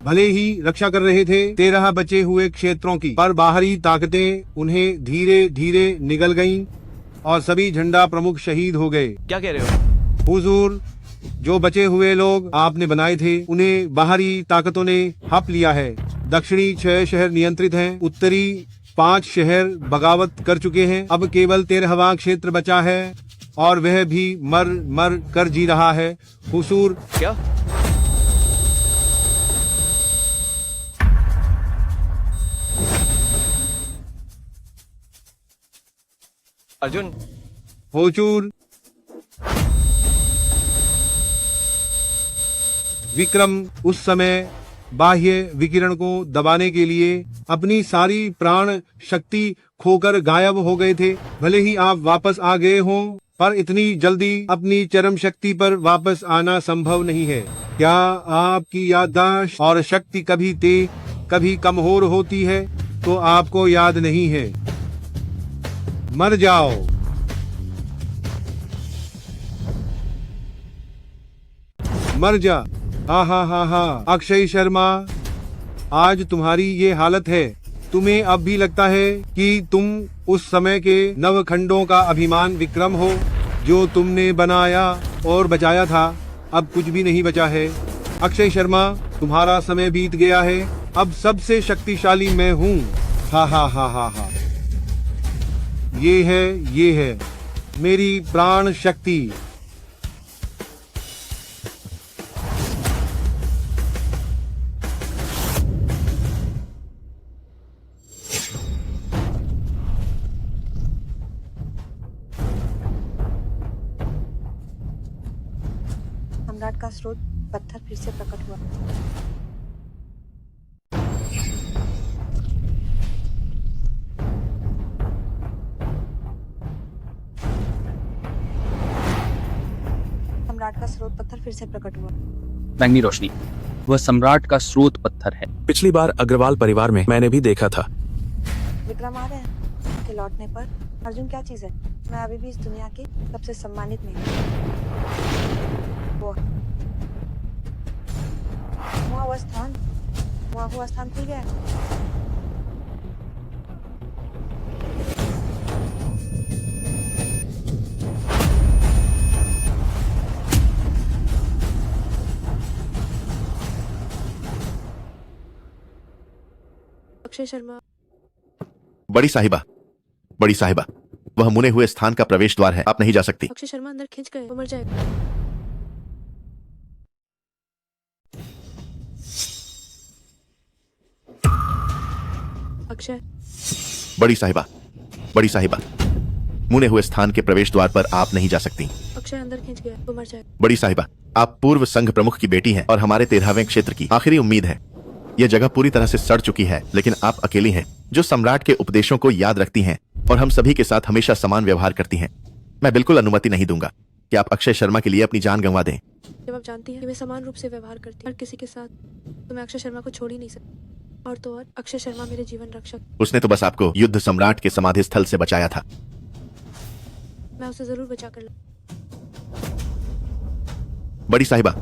भले ही रक्षा कर रहे थे 13 बचे हुए क्षेत्रों की, पर बाहरी ताकतें उन्हें धीरे धीरे निगल गईं और सभी झंडा प्रमुख शहीद हो गए। क्या कह रहे हो? हुजूर, जो बचे हुए लोग आपने बनाए थे उन्हें बाहरी ताकतों ने हप लिया है। दक्षिणी 6 शहर नियंत्रित हैं, उत्तरी 5 शहर बगावत कर चुके हैं। अब केवल 13वां क्षेत्र बचा है और वह भी मर मर कर जी रहा है। हुजूर, क्या? अर्जुन, हुजूर, विक्रम उस समय बाह्य विकिरण को दबाने के लिए अपनी सारी प्राण शक्ति खोकर गायब हो गए थे। भले ही आप वापस आ गए हों, पर इतनी जल्दी अपनी चरम शक्ति पर वापस आना संभव नहीं है। क्या आपकी याददाश्त और शक्ति कभी तेज कभी कमजोर होती है तो आपको याद नहीं है? मर जाओ। मर जा। हा हा हा हा। अक्षय शर्मा, आज तुम्हारी ये हालत है। तुम्हें अब भी लगता है कि तुम उस समय के नवखंडों का अभिमान विक्रम हो जो तुमने बनाया और बचाया था। अब कुछ भी नहीं बचा है। अक्षय शर्मा, तुम्हारा समय बीत गया है। अब सबसे शक्तिशाली मैं हूँ। हा हा हा हा हा। ये है मेरी प्राण शक्ति। सम्राट का स्रोत पत्थर फिर से प्रकट हुआ। सम्राट का स्रोत पत्थर फिर से प्रकट हुआ। बैंगनी रोशनी, वह सम्राट का स्रोत पत्थर है। पिछली बार अग्रवाल परिवार में मैंने भी देखा था। विक्रम आ रहे हैं। उनके लौटने पर अर्जुन क्या चीज है? मैं अभी भी इस दुनिया की सबसे सम्मानित महिला वो हुआ स्थान खुल गया है। अक्षय शर्मा। बड़ी साहिबा, बड़ी साहिबा, वह मुने हुए स्थान का प्रवेश द्वार है, आप नहीं जा सकती। अक्षय शर्मा अंदर खिंच गए, वो मर जाएगा। अक्षय। बड़ी साहिबा, बड़ी साहिबा, मुने हुए स्थान के प्रवेश द्वार पर आप नहीं जा सकती। अक्षय अंदर खिंच गया, वो मर जाएगा। बड़ी साहिबा, आप पूर्व संघ प्रमुख की बेटी हैं और हमारे 13वें क्षेत्र की आखिरी उम्मीद है। यह जगह पूरी तरह से सड़ चुकी है, लेकिन आप अकेली हैं जो सम्राट के उपदेशों को याद रखती हैं और हम सभी के साथ हमेशा समान व्यवहार करती हैं। मैं बिल्कुल अनुमति नहीं दूंगा कि आप अक्षय शर्मा के लिए अपनी जान गंवा दें। जब आप जानती हैं कि मैं समान रूप से व्यवहार करती हूँ हर किसी के साथ, तो मैं अक्षय शर्मा को छोड़ ही नहीं सकती। और तो और अक्षय शर्मा मेरे जीवन रक्षक। उसने तो बस आपको युद्ध सम्राट के समाधि स्थल से बचाया था। मैं उसे जरूर बचा कर बड़ी साहिबा,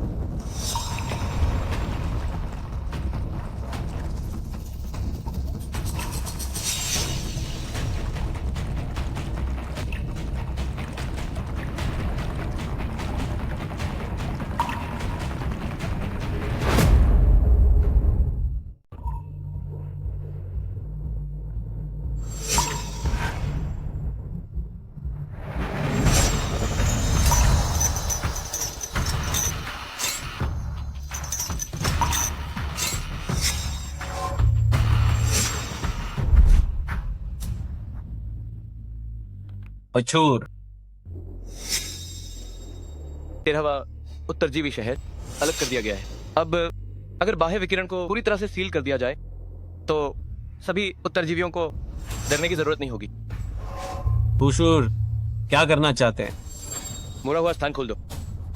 अछूर 13वां उत्तरजीवी शहर अलग कर दिया गया है। अब अगर बाह्य विकिरण को पूरी तरह से सील कर दिया जाए तो सभी उत्तरजीवियों को डरने की जरूरत नहीं होगी। पुशूर, क्या करना चाहते हैं? मुड़ा हुआ स्थान खोल दो।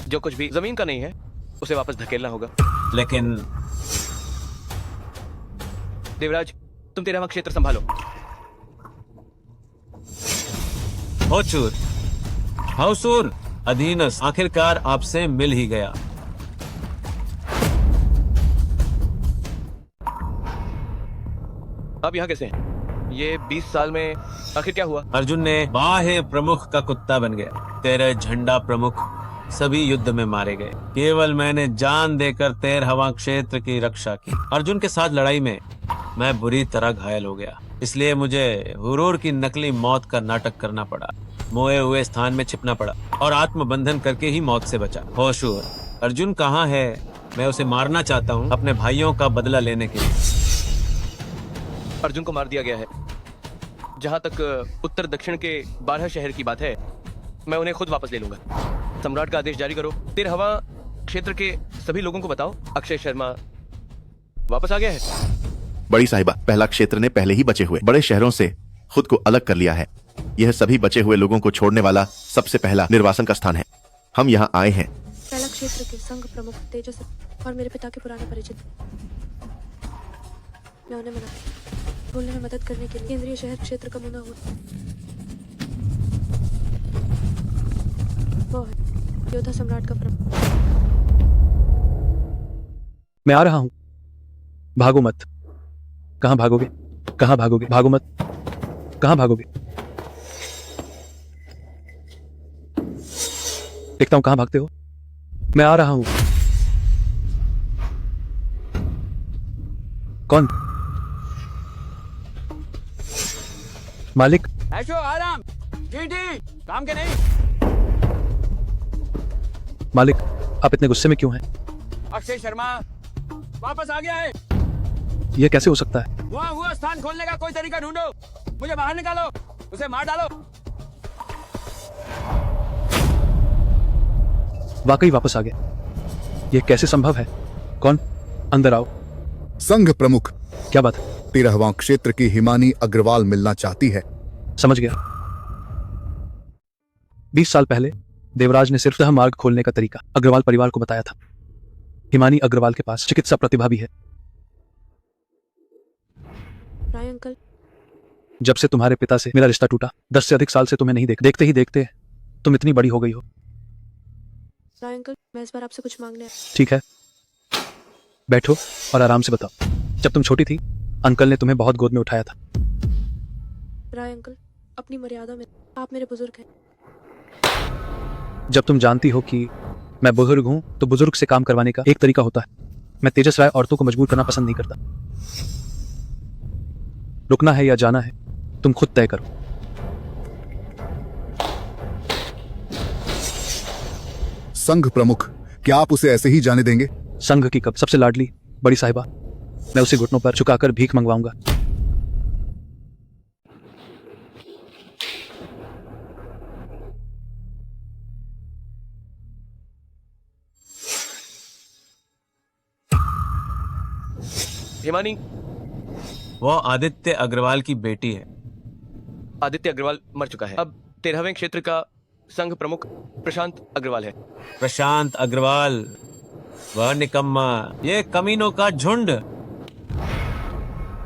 जो कुछ भी जमीन का नहीं है उसे वापस धकेलना होगा। लेकिन देवराज, तुम 13वां क्षेत्र संभालो। होचूर, हाउसूर, अधीनस आखिरकार आपसे मिल ही गया। आप यहाँ कैसे हैं? ये 20 साल में आखिर क्या हुआ? अर्जुन ने बाह्य प्रमुख का कुत्ता बन गया। तेरे झंडा प्रमुख सभी युद्ध में मारे गए। केवल मैंने जान देकर 13वां क्षेत्र की रक्षा की। अर्जुन के साथ लड़ाई में मैं बुरी तरह घायल हो गया, इसलिए मुझे हुरूर की नकली मौत का नाटक करना पड़ा। मोए हुए स्थान में छिपना पड़ा और आत्मबंधन करके ही मौत से बचा। होशूर, अर्जुन कहाँ है? मैं उसे मारना चाहता हूँ अपने भाइयों का बदला लेने के लिए। अर्जुन को मार दिया गया है। जहाँ तक उत्तर दक्षिण के 12 शहर की बात है, मैं उन्हें खुद वापस ले लूंगा। सम्राट का आदेश जारी करो। 13वां क्षेत्र के सभी लोगों को बताओ अक्षय शर्मा वापस आ गया है। बड़ी साहिबा, पहला क्षेत्र ने पहले ही बचे हुए बड़े शहरों से खुद को अलग कर लिया है। यह सभी बचे हुए लोगों को छोड़ने वाला सबसे पहला निर्वासन का स्थान है। हम यहाँ आए हैं। पहला क्षेत्र के संघ प्रमुख तेजस और मेरे पिता के पुराने परिचित। मैं उन्हें मना बोलने में मदद करने के लिए केंद्रीय शहर क्षेत्र का मुना हुआ। वो है योद्धा सम्राट का प्रमुख। मैं आ रहा हूं, भागो मत। कहां भागोगे? कहां भागोगे? भागो मत। कहां भागोगे? देखता हूं कहां भागते हो। मैं आ रहा हूं। कौन? मालिक। ऐशो आराम, चींटी, काम के नहीं। मालिक, आप इतने गुस्से में क्यों हैं? अक्षय शर्मा वापस आ गया है। यह कैसे हो सकता है? वहाँ हुआ स्थान खोलने का कोई तरीका ढूंढो। मुझे बाहर निकालो, उसे मार डालो। वाकई वापस आ गया। यह कैसे संभव है? कौन? अंदर आओ। संघ प्रमुख। क्या बात है? 13वां क्षेत्र की हिमानी अग्रवाल मिलना चाहती है। समझ गया। 20 साल पहले देवराज ने सिर्फ मार्ग खोलने का तरीका अग्रवाल परिवार को बताया था। हिमानी अग्रवाल के पास चिकित्सा प्रतिभा भी है। राय अंकल, जब से तुम्हारे पिता से मेरा रिश्ता टूटा 10 से अधिक साल से तुम्हें नहीं देखते ही देखते तुम इतनी बड़ी हो गई हो। राय अंकल, मैं इस बार आपसे कुछ मांगने आया। ठीक है, बैठो और आराम से बताओ। जब तुम छोटी थी अंकल ने तुम्हें बहुत गोद में उठाया था। राय अंकल, अपनी मर्यादा में, आप मेरे बुजुर्ग हैं। जब तुम जानती हो कि मैं बुजुर्ग हूं तो बुजुर्ग से काम करवाने का एक तरीका होता है। मैं तेजस राय औरतों को मजबूर करना पसंद नहीं करता। रुकना है या जाना है तुम खुद तय करो। संघ प्रमुख, क्या आप उसे ऐसे ही जाने देंगे? संघ की कब सबसे लाडली बड़ी साहिबा, मैं उसे घुटनों पर झुकाकर भीख मंगवाऊंगा। हिमानी, वो आदित्य अग्रवाल की बेटी है। आदित्य अग्रवाल मर चुका है। अब 13वें क्षेत्र का संघ प्रमुख प्रशांत अग्रवाल है। प्रशांत अग्रवाल, वह निकम्मा, ये कमीनों का झुंड।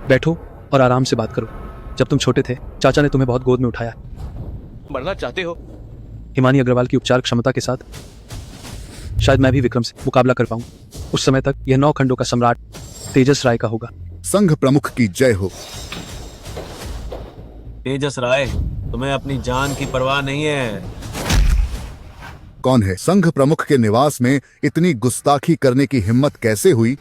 बैठो और आराम से बात करो। जब तुम छोटे थे चाचा ने तुम्हें बहुत गोद में उठाया। मरना चाहते हो? हिमानी अग्रवाल की उपचार क्षमता के साथ शायद मैं भी विक्रम से मुकाबला कर पाऊं। उस समय तक यह 9 खंडों का सम्राट तेजस राय का होगा। संघ प्रमुख की जय हो। तेजस राय, तुम्हें अपनी जान की परवाह नहीं है। कौन है? संघ प्रमुख के निवास में इतनी गुस्ताखी करने की हिम्मत कैसे हुई?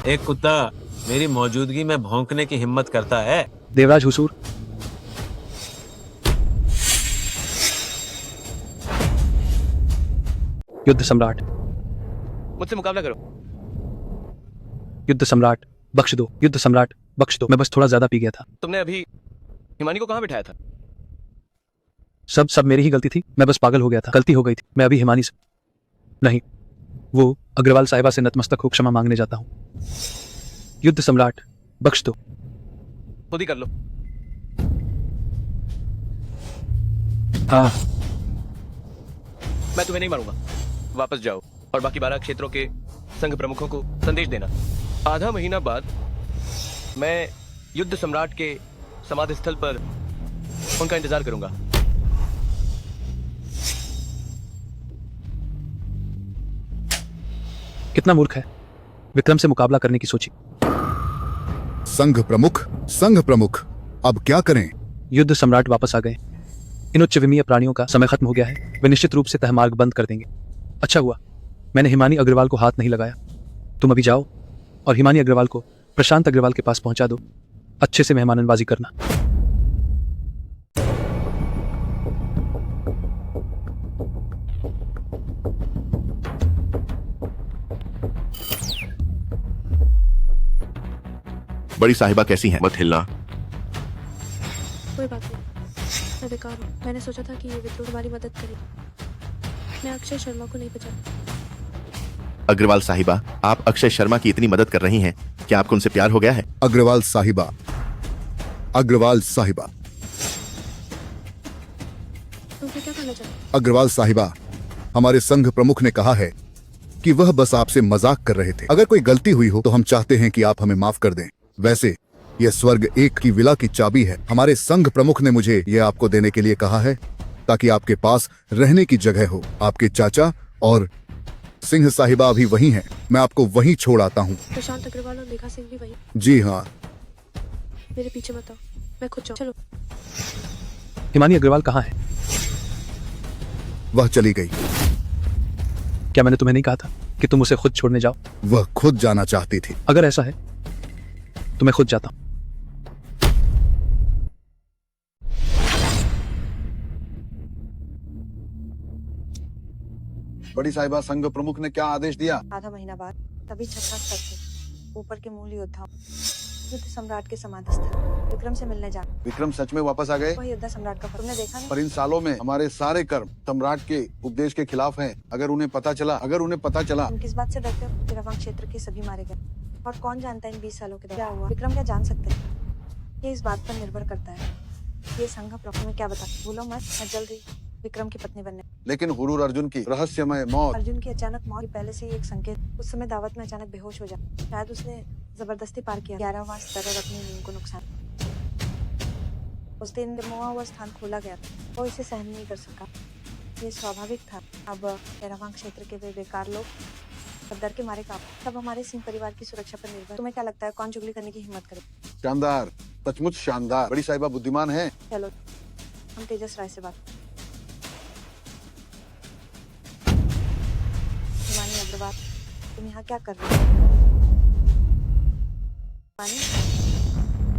एक कुत्ता मेरी मौजूदगी में भौंकने की हिम्मत करता है? देवराज हुसूर, युद्ध सम्राट, मुझसे मुकाबला करो। युद्ध सम्राट बख्श दो, युद्ध सम्राट बख्श दो। मैं बस थोड़ा ज्यादा पी गया था। तुमने अभी हिमानी को कहाँ बिठाया था? सब मेरी ही गलती थी। मैं बस पागल हो गया था, गलती हो गई थी। मैं अभी हिमानी से नहीं, वो अग्रवाल साहिबा से नतमस्तक हो क्षमा मांगने जाता हूँ। युद्ध सम्राट बख्श दो। खुद ही कर लो। हाँ, मैं तुम्हें नहीं मारूंगा। वापस जाओ और बाकी 12 क्षेत्रों के संघ प्रमुखों को संदेश देना। आधा महीना बाद मैं युद्ध सम्राट के समाधि स्थल पर उनका इंतजार करूंगा। कितना मूर्ख है, विक्रम से मुकाबला करने की सोची। संघ प्रमुख, अब क्या करें? युद्ध सम्राट वापस आ गए। इन उच्च विमीय प्राणियों का समय खत्म हो गया है। वे निश्चित रूप से तहमार्ग बंद कर देंगे। अच्छा हुआ मैंने हिमानी अग्रवाल को हाथ नहीं लगाया। तुम अभी जाओ और हिमानी अग्रवाल को प्रशांत अग्रवाल के पास पहुंचा दो। अच्छे से मेहमान नवाजी करना। बड़ी साहिबा कैसी हैं? मत हिलना। कोई बात नहीं, मैं बेकार हूँ। मैंने सोचा था कि ये विद्रोह हमारी मदद करेगी। मैं अक्षय शर्मा को नहीं बचा। अग्रवाल साहिबा, आप अक्षय शर्मा की इतनी मदद कर रही हैं, क्या आपको उनसे प्यार हो गया है? अग्रवाल साहिबा, तुम फिर क्या करना चाहते? अग्रवाल साहिबा, हमारे संघ प्रमुख ने कहा है कि वह बस आपसे मजाक कर रहे थे। अगर कोई गलती हुई हो तो हम चाहते हैं कि आप हमें माफ कर दें। वैसे यह स्वर्ग 1 की विला की चाबी है। हमारे संघ प्रमुख ने मुझे यह आपको देने के लिए कहा है ताकि आपके पास रहने की जगह हो। आपके चाचा और सिंह साहिबा अभी वही हैं। मैं आपको वहीं छोड़ आता हूँ। प्रशांत अग्रवाल और मेघा सिंह भी वही। जी हाँ। मेरे पीछे मत आओ, मैं खुद जाऊँ। चलो। हिमानी अग्रवाल कहाँ है? वह चली गई। क्या मैंने तुम्हें नहीं कहा था कि तुम उसे खुद छोड़ने जाओ? वह खुद जाना चाहती थी। अगर ऐसा है तो मैं खुद जाता हूं। बड़ी साहिबा, संघ प्रमुख ने क्या आदेश दिया? आधा महीना बाद तभी 6ठा स्तर से ऊपर के मूल योद्धाओं युद्ध सम्राट के समाधि स्थल विक्रम से मिलने जा। विक्रम सच में वापस आ गए? वह युद्ध सम्राट का तुमने देखा नहीं? पर इन सालों में हमारे सारे कर्म सम्राट के उपदेश के खिलाफ हैं। अगर उन्हें पता चला तुम किस बात से डरते हो? 13वां क्षेत्र के सभी मारे गए और कौन जानता है इन 20 सालों के दौरान क्या हुआ। विक्रम क्या जान सकते हैं? ये इस बात पर निर्भर करता है। ये संघ प्रमुख में क्या बता। भूलो मत, मैं जल्दी विक्रम की पत्नी बनने। लेकिन हुरूर अर्जुन की रहस्यमय मौत। अर्जुन की अचानक मौत पहले से ही एक संकेत। उस समय दावत में अचानक बेहोश हो जाए। शायद उसने जबरदस्ती पार किया 11वां स्तर और अपनी नींद को नुकसान। उस दिन मुआ हुआ स्थान खोला गया था, वो इसे सहन नहीं कर सका। ये स्वाभाविक था। अब तेरावां क्षेत्र के वे बेकार लोग डर के मारे कांप। सब हमारे सिंह परिवार की सुरक्षा पर निर्भर। तुम्हें क्या लगता है कौन चुगली करने की हिम्मत करे? शानदार, सचमुच शानदार। बड़ी साहिबा बुद्धिमान है। चलो हम तेजस राय से बात। हिमानी अग्रवाल, तुम यहाँ क्या कर रही हो?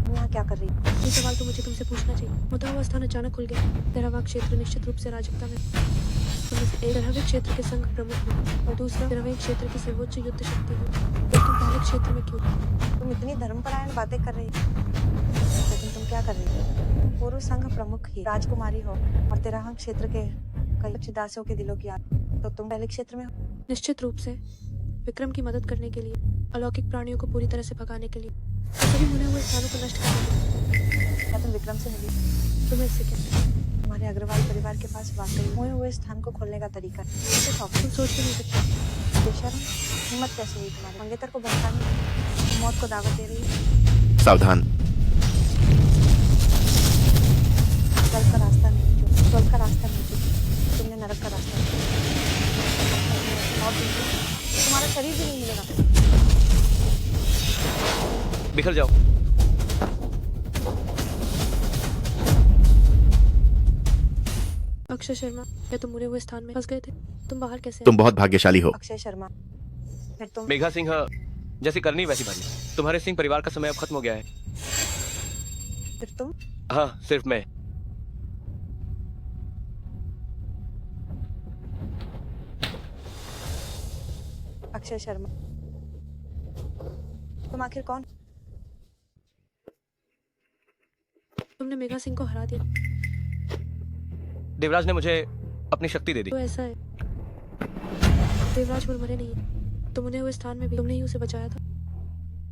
तुम यहाँ क्या कर रही हो? ये सवाल तो मुझे तुमसे पूछना चाहिए। मुद्दा हुआ स्थान अचानक खुल गया। तेरावां क्षेत्र निश्चित रूप से राजकता में उनमें से एक तेरहवें क्षेत्र के संघ प्रमुख हो और दूसरा तेरहवें क्षेत्र की सर्वोच्च युद्ध शक्ति हो। तो तुम पहले क्षेत्र में क्यों? तुम इतनी धर्मपरायण बातें कर रही हो, लेकिन तुम क्या कर रही हो? तुम पूर्व संघ प्रमुख ही राजकुमारी हो और तेरावां क्षेत्र के कई उच्च दासियों के दिलों की याद। तो तुम पहले क्षेत्र में हो। निश्चित रूप से विक्रम की मदद करने के लिए, अलौकिक प्राणियों को पूरी तरह से भगाने के लिए, सभी मुने हुए स्थानों को नष्ट करने के लिए। क्या तुम विक्रम से मिली? तुम्हें इससे क्या? हमारे अग्रवाल परिवार के पास वाकई मोए हुए स्थान को खोलने का तरीका है। तुम सोच भी नहीं सकते। बेशर्म, हिम्मत कैसे हुई तुम्हारी? मंगेतर को बहकाने, मौत को दावत दे रही है। सावधान। स्वर्ग का रास्ता नहीं जो, स्वर्ग का रास्ता नहीं जो, तुमने नरक का रास्ता लिया। और तुम्हारा शरीर भी नहीं मिलेगा। बिखर जाओ। अक्षय शर्मा, क्या तुम मुने हुए स्थान में फंस गए थे? तुम बाहर कैसे? तुम बहुत भाग्यशाली हो। अक्षय शर्मा, फिर तुम मेघा सिंह जैसी करनी वैसी भरनी। तुम्हारे सिंह परिवार का समय अब खत्म हो गया है। फिर तुम हाँ, सिर्फ मैं। अक्षय शर्मा, तुम आखिर कौन? तुमने मेघा सिंह को हरा दिया। देवराज ने मुझे अपनी शक्ति दे दी। तो ऐसा है, देवराज मरे नहीं। तुम मुने हुए स्थान में भी तुमने ही उसे बचाया था।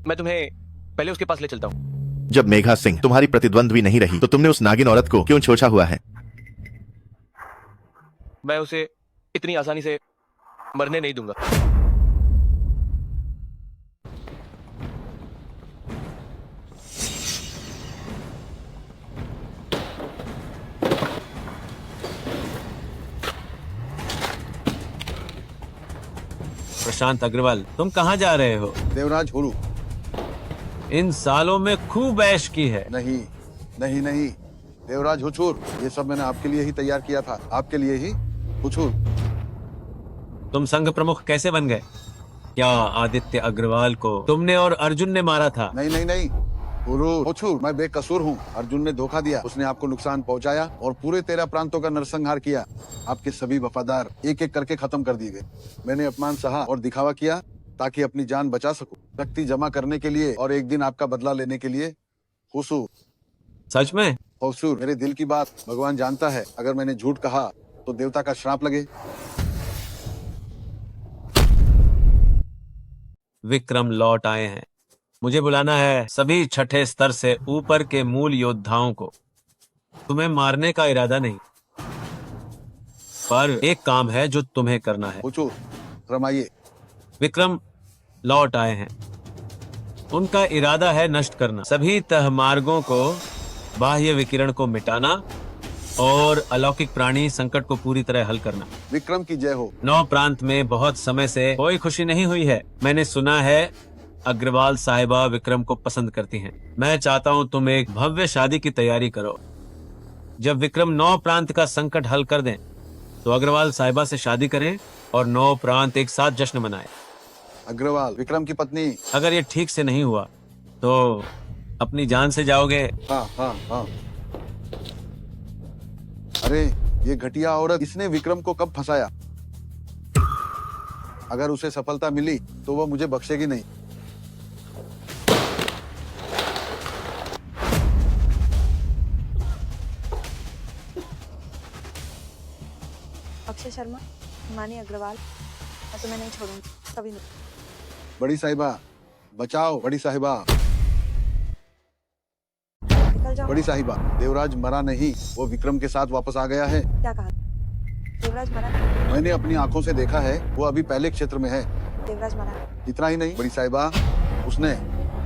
मैं तुम्हें पहले उसके पास ले चलता हूँ। जब मेघा सिंह तुम्हारी प्रतिद्वंद्वी नहीं रही तो तुमने उस नागिन औरत को क्यों छोड़ा हुआ है? मैं उसे इतनी आसानी से मरने नहीं दूंगा। प्रशांत अग्रवाल, तुम कहाँ जा रहे हो? देवराज हुरु। इन सालों में खूब ऐश की है। नहीं नहीं नहीं, देवराज हुचूर, ये सब मैंने आपके लिए ही तैयार किया था। आपके लिए ही। हुचूर, तुम संघ प्रमुख कैसे बन गए? क्या आदित्य अग्रवाल को तुमने और अर्जुन ने मारा था? नहीं नहीं नहीं, हुचूर, मैं बेकसूर हूँ। अर्जुन ने धोखा दिया, उसने आपको नुकसान पहुँचाया और पूरे 13 प्रांतों का नरसंहार किया। आपके सभी वफादार एक एक करके खत्म कर दिए गए। मैंने अपमान सहा और दिखावा किया ताकि अपनी जान बचा सकूं, शक्ति जमा करने के लिए और एक दिन आपका बदला लेने के लिए। हुसूर, सच में? हुसूर, मेरे दिल की बात भगवान जानता है। अगर मैंने झूठ कहा तो देवता का श्राप लगे। विक्रम लौट आए हैं। मुझे बुलाना है सभी छठे स्तर से ऊपर के मूल योद्धाओं को। तुम्हें मारने का इरादा नहीं, पर एक काम है जो तुम्हें करना है। हुजूर, फरमाइए। विक्रम लौट आए हैं। उनका इरादा है नष्ट करना सभी तहमार्गों को, बाह्य विकिरण को मिटाना और अलौकिक प्राणी संकट को पूरी तरह हल करना। विक्रम की जय हो। 9 प्रांत में बहुत समय से कोई खुशी नहीं हुई है। मैंने सुना है अग्रवाल साहिबा विक्रम को पसंद करती हैं। मैं चाहता हूं तुम एक भव्य शादी की तैयारी करो। जब विक्रम 9 प्रांत का संकट हल कर दें तो अग्रवाल साहिबा से शादी करें और 9 प्रांत एक साथ जश्न मनाएं। अग्रवाल, विक्रम की पत्नी। अगर ये ठीक से नहीं हुआ तो अपनी जान से जाओगे। हाँ हाँ हाँ। अरे ये घटिया औरत, इसने विक्रम को कब फंसाया? अगर उसे सफलता मिली तो वह मुझे बख्शेगी नहीं। अक्षय शर्मा, हिमानी अग्रवाल, मैं तुम्हें नहीं छोड़ूंगी, कभी नहीं। बड़ी साहिबा, बचाओ बड़ी साहिबा। निकल जाओ। बड़ी साहिबा, देवराज मरा नहीं, वो विक्रम के साथ वापस आ गया है। क्या कहा? देवराज मरा नहीं? मैंने अपनी आंखों से देखा है, वो अभी पहले क्षेत्र में है। देवराज मरा? इतना ही नहीं बड़ी साहिबा, उसने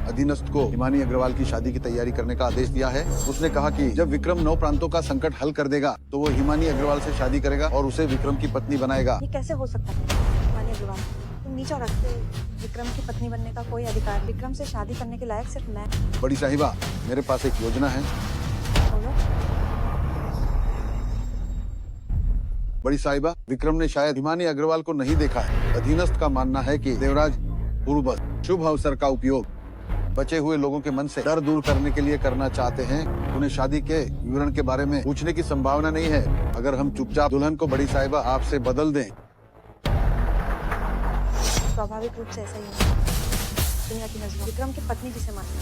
अधीनस्थ को हिमानी अग्रवाल की शादी की तैयारी करने का आदेश दिया है। उसने कहा कि जब विक्रम 9 प्रांतों का संकट हल कर देगा तो वो हिमानी अग्रवाल से शादी करेगा और उसे विक्रम की पत्नी बनाएगा। ये कैसे हो सकता है हिमानी अग्रवाल? तुम नीचा रखते विक्रम की पत्नी बनने का कोई अधिकार, विक्रम से शादी करने के लायक सिर्फ मैं। बड़ी साहिबा, मेरे पास एक योजना है। बड़ी साहिबा, विक्रम ने शायद हिमानी अग्रवाल को नहीं देखा है। अधीनस्थ का मानना है कि देवराज पूर्वज शुभ अवसर का उपयोग बचे हुए लोगों के मन से डर दूर करने के लिए करना चाहते हैं। उन्हें शादी के विवरण के बारे में पूछने की संभावना नहीं है। अगर हम चुपचाप दुल्हन को बड़ी साहिबा आपसे बदल दें। स्वाभाविक रूप से ऐसा ही होगा। दुनिया की नजरों विक्रम की पत्नी जिसे मानती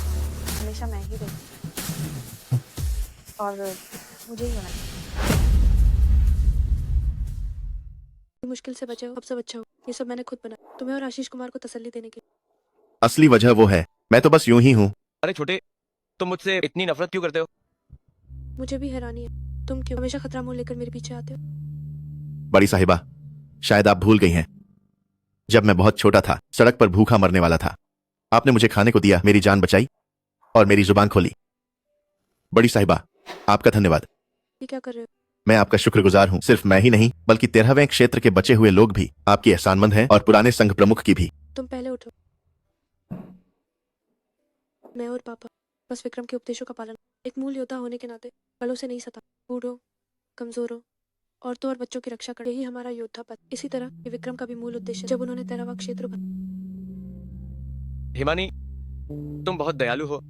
हमेशा मैं ही रहती और मुझे ही होना चाहिए। मुश्किल से बचे हो, अब सब अच्छा हो। ये सब मैंने खुद बनाया, तुम्हें और आशीष कुमार को तसल्ली देने के लिए। असली वजह वो है, मैं तो बस यूं ही हूँ। अरे छोटे, तुम मुझसे इतनी नफरत क्यों करते हो? मुझे भी हैरानी है, तुम क्यों हमेशा खतरा मोल लेकर मेरे पीछे आते हो? बड़ी साहिबा, शायद आप भूल गई हैं। जब मैं बहुत छोटा था, सड़क पर भूखा मरने वाला था, आपने मुझे खाने को दिया, मेरी जान बचाई और मेरी जुबान खोली। बड़ी साहिबा, आपका धन्यवाद। ये क्या कर रहे हो? मैं आपका शुक्रगुजार हूँ। सिर्फ मैं ही नहीं, बल्कि 13वें क्षेत्र के बचे हुए लोग भी आपकी एहसानमंद हैं और पुराने संघ प्रमुख की भी। तुम पहले उठो। मैं और पापा बस विक्रम के उपदेशों का पालन, एक मूल योद्धा होने के नाते बलों से नहीं सता, बूढ़ों, कमजोरों, औरतों और बच्चों की रक्षा कर, यही हमारा योद्धा पद। इसी तरह ये विक्रम का भी मूल उद्देश्य जब उन्होंने 13वां क्षेत्र बना। हिमानी, तुम बहुत दयालु हो।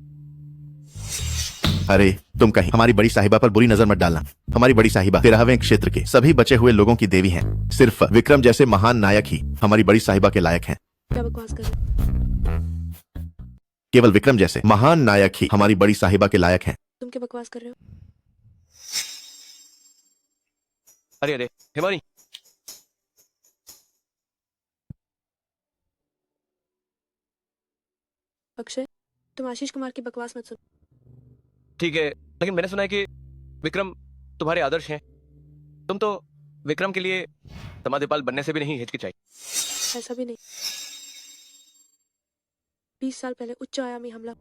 अरे तुम कहीं हमारी बड़ी साहिबा पर बुरी नजर मत डालना। हमारी बड़ी साहिबा 13वें क्षेत्र के सभी बचे हुए लोगों की देवी हैं। सिर्फ विक्रम जैसे महान नायक ही हमारी बड़ी साहिबा के लायक हैं। क्या बकवास कर रहे हो? केवल विक्रम जैसे महान नायक ही हमारी बड़ी साहिबा के लायक हैं। तुम क्या बकवास कर रहे हो? अरे अरे हिमानी, अक्षय, तुम आशीष कुमार की बकवास मत सुनो। ठीक है, लेकिन मैंने सुना है कि विक्रम तुम्हारे आदर्श हैं। तुम तो विक्रम के लिए समाधिपाल बनने से भी नहीं हिचकिचाई। ऐसा भी नहीं। 20 साल पहले उच्च आयामी हमला,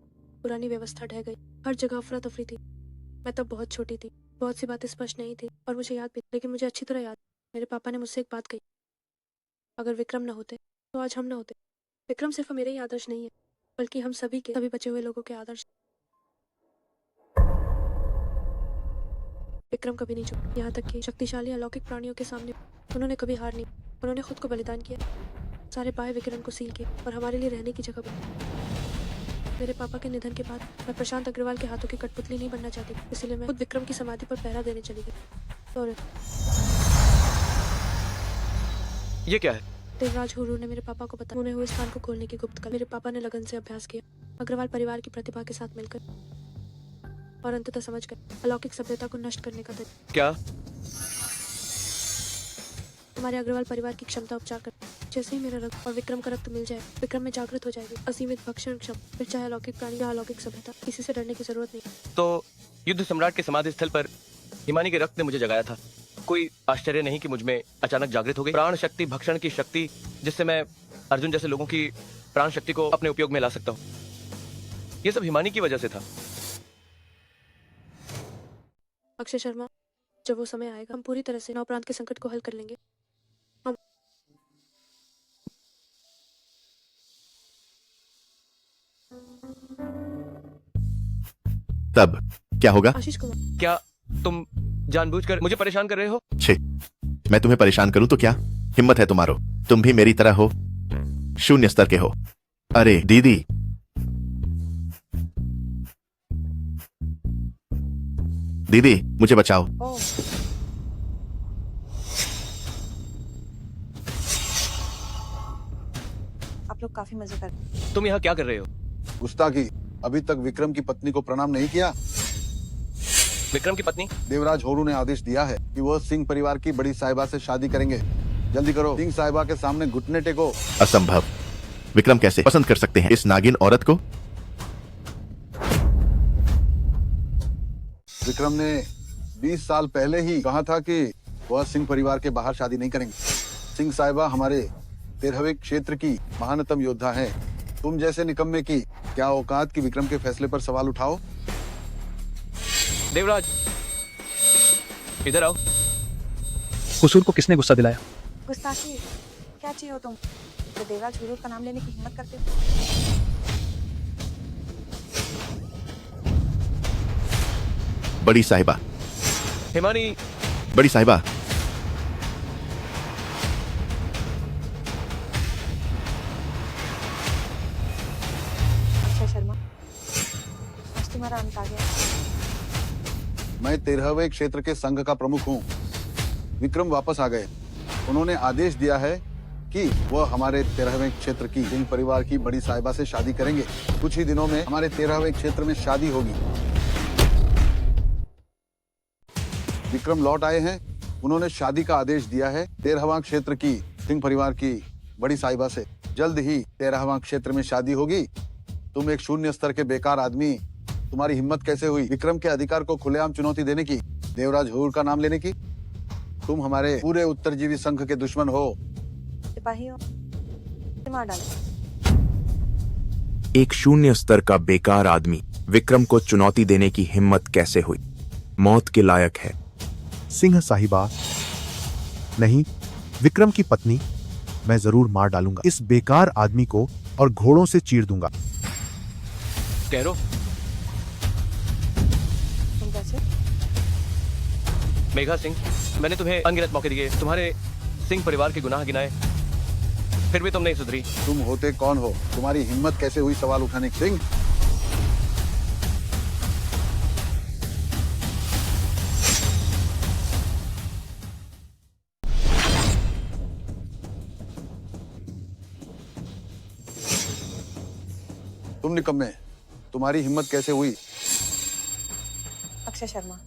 पुरानी व्यवस्था ढह गई, हर जगह अफरा तफरी थी। मैं तब बहुत छोटी थी, बहुत सी बातें स्पष्ट नहीं थी और मुझे याद भी, लेकिन मुझे अच्छी तरह याद, मेरे पापा ने मुझसे एक बात कही, अगर विक्रम न होते तो आज हम न होते। विक्रम सिर्फ मेरे ही आदर्श नहीं है, बल्कि हम सभी के, सभी बचे हुए लोगों के आदर्श। विक्रम कभी नहीं झुका, यहाँ तक कि शक्तिशाली अलौकिक प्राणियों के सामने उन्होंने कभी हार नहीं। उन्होंने खुद को बलिदान किया, सारे बाह्य विकिरण को सील किया और हमारे लिए रहने की जगह बनी। मेरे पापा के निधन के बाद मैं प्रशांत अग्रवाल के हाथों की कठपुतली नहीं बनना चाहती, इसलिए मैं खुद विक्रम की समाधि पर पहरा देने चली गई। और ये क्या है? देवराज हुरू ने मेरे पापा को बताया, उन्हें हुए स्थान को खोलने की गुप्त कला। मेरे पापा ने लगन से अभ्यास किया, अग्रवाल परिवार की प्रतिभा के साथ मिलकर, और अंततः समझ गए अलौकिक सभ्यता को नष्ट करने का तरीका। क्या? हमारे अग्रवाल परिवार की क्षमता उपचार कर, जैसे ही मेरा रक्त और विक्रम का रक्त मिल जाए, विक्रम में जागृत हो जाएगी असीमित भक्षण क्षमता। फिर चाहे अलौकिक प्राणी या अलौकिक सभ्यता, किसी से डरने की जरूरत नहीं। तो युद्ध सम्राट के समाधि स्थल पर हिमानी के रक्त ने मुझे जगाया था। कोई आश्चर्य नहीं कि मुझमें अचानक जागृत हो गई प्राण शक्ति, भक्षण की शक्ति, जिससे मैं अर्जुन जैसे लोगों की प्राण शक्ति को अपने उपयोग में ला सकता हूँ। ये सब हिमानी की वजह से था। अक्षय शर्मा, जब वो समय आएगा, हम पूरी तरह से 9 प्रांत के संकट को हल कर लेंगे। हम तब क्या होगा? आशीष कुमार, क्या तुम जानबूझकर मुझे परेशान कर रहे हो? छे, मैं तुम्हें परेशान करूं तो क्या? हिम्मत है तुम्हारो, तुम भी मेरी तरह हो, शून्य स्तर के हो। अरे दीदी, दीदी मुझे बचाओ। आप लोग काफी मजे कर रहे हैं। तुम यहाँ क्या कर रहे हो? गुस्ताखी, अभी तक विक्रम की पत्नी को प्रणाम नहीं किया। विक्रम की पत्नी? देवराज होरू ने आदेश दिया है कि वह सिंह परिवार की बड़ी साहिबा से शादी करेंगे। जल्दी करो, सिंह साहिबा के सामने घुटने टेको। असंभव, विक्रम कैसे पसंद कर सकते हैं इस नागिन औरत को? विक्रम ने 20 साल पहले ही कहा था कि वह सिंह परिवार के बाहर शादी नहीं करेंगे। सिंह साहिबा हमारे 13वें क्षेत्र की महानतम योद्धा है। तुम जैसे निकम्मे की क्या औकात की विक्रम के फैसले पर सवाल उठाओ। देवराज, इधर आओ। हुजूर को किसने गुस्सा दिलाया? गुस्ताखी क्या चाहिए हो तुम तो देवराज हुजूर का नाम लेने की हिम्मत करते हो? बड़ी साहिबा, हिमानी। बड़ी साहिबा, अक्षय शर्मा, आज तुम्हारा अंत आ गया। मैं 13वें क्षेत्र के संघ का प्रमुख हूँ। विक्रम वापस आ गए। उन्होंने आदेश दिया है कि वह हमारे 13वें क्षेत्र की सिंह परिवार की बड़ी साहिबा से शादी करेंगे। कुछ ही दिनों में हमारे 13वें क्षेत्र में शादी होगी। विक्रम लौट आए हैं। उन्होंने शादी का आदेश दिया है 13वां क्षेत्र की सिंह परिवार की बड़ी साहिबा से। जल्द ही 13वां क्षेत्र में शादी होगी। तुम एक शून्य स्तर के बेकार आदमी, तुम्हारी हिम्मत कैसे हुई विक्रम के अधिकार को खुलेआम चुनौती देने की, देवराज हुजूर का नाम लेने की? तुम हमारे पूरे उत्तरजीवी संघ के दुश्मन हो। सिपाही हो, मार डालो। एक शून्य स्तर का बेकार आदमी विक्रम को चुनौती देने की हिम्मत कैसे हुई? मौत के लायक है। सिंह साहिबा, नहीं, विक्रम की पत्नी मैं जरूर मार डालूंगा। इस बेकार आदमी को और घोड़ों से चीर दूंगा। कह रो। तुम कैसे? मेघा सिंह, मैंने तुम्हें अनगिनत मौके दिए, तुम्हारे सिंह परिवार के गुनाह गिनाए, फिर भी तुम नहीं सुधरी। तुम होते कौन हो? तुम्हारी हिम्मत कैसे हुई सवाल उठाने की? सिंह, तुम निकम्मे, तुम्हारी हिम्मत कैसे हुई? अक्षय शर्मा,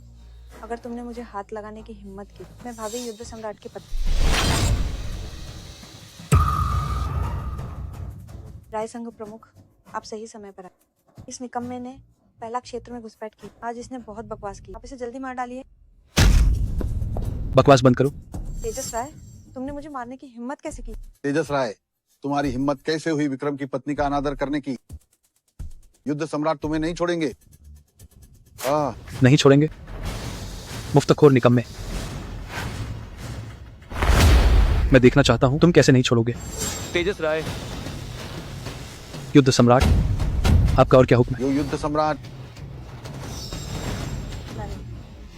अगर तुमने मुझे हाथ लगाने की हिम्मत की, मैं भावी युद्ध सम्राट की पत्नी राय संघ प्रमुख, आप सही समय पर आए। इस निकम्मे ने पहला क्षेत्र में घुसपैठ की। आज इसने बहुत बकवास की। आप इसे जल्दी मार डालिए। बकवास बंद करो। तेजस राय, तुमने मुझे मारने की हिम्मत कैसे की? तेजस राय, तुम्हारी हिम्मत कैसे हुई विक्रम की पत्नी का अनादर करने की? युद्ध सम्राट तुम्हें नहीं छोड़ेंगे। नहीं छोड़ेंगे, मुफ्तखोर निकम्मे। मैं देखना चाहता हूं तुम कैसे नहीं छोड़ोगे। तेजस राय, युद्ध सम्राट, आपका और क्या हुक्म है? यो युद्ध सम्राट। नहीं,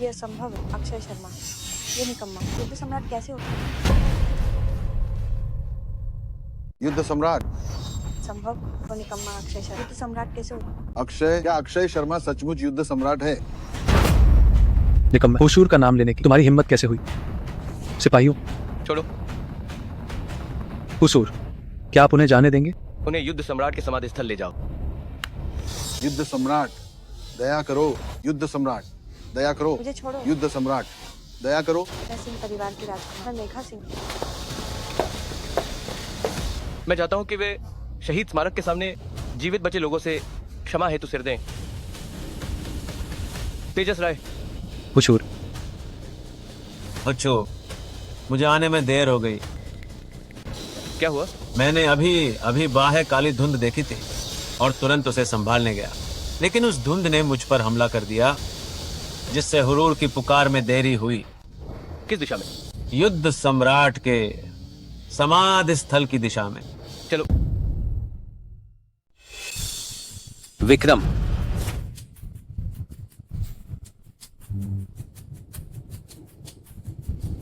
ये असंभव है। अक्षय शर्मा, ये निकम्मा युद्ध सम्राट कैसे होगा? युद्ध सम्राट संभव, वो निकम्मा अक्षय शर्मा युद्ध सम्राट कैसे होगा? अक्षय, क्या अक्षय शर्मा सचमुच युद्ध सम्राट है? निकम्मा, हुजूर का नाम लेने की तुम्हारी हिम्मत कैसे हुई? सिपाहियों, छोड़ो। हुजूर, क्या आप उन्हें जाने देंगे? उन्हें युद्ध सम्राट के समाधि स्थल ले जाओ। युद्ध सम्राट, दया करो। युद्ध सम्राट, दया करो। मुझे छोड़ो। युद्ध सम्राट, दया करो। मैं सिंह परिवार की राजकुमार मेघा सिंह। मैं चाहता हूँ कि वे शहीद स्मारक के सामने जीवित बचे लोगों से क्षमा हेतु सिर दें। तेजस राय। हुजूर। बच्चों, मुझे आने में देर हो गई। क्या हुआ? मैंने अभी बाहर काली धुंध देखी थी और तुरंत उसे संभालने गया, लेकिन उस धुंध ने मुझ पर हमला कर दिया, जिससे हुजूर की पुकार में देरी हुई। किस दिशा में? युद्ध सम्राट के समाधि स्थल की दिशा में। चलो। विक्रम,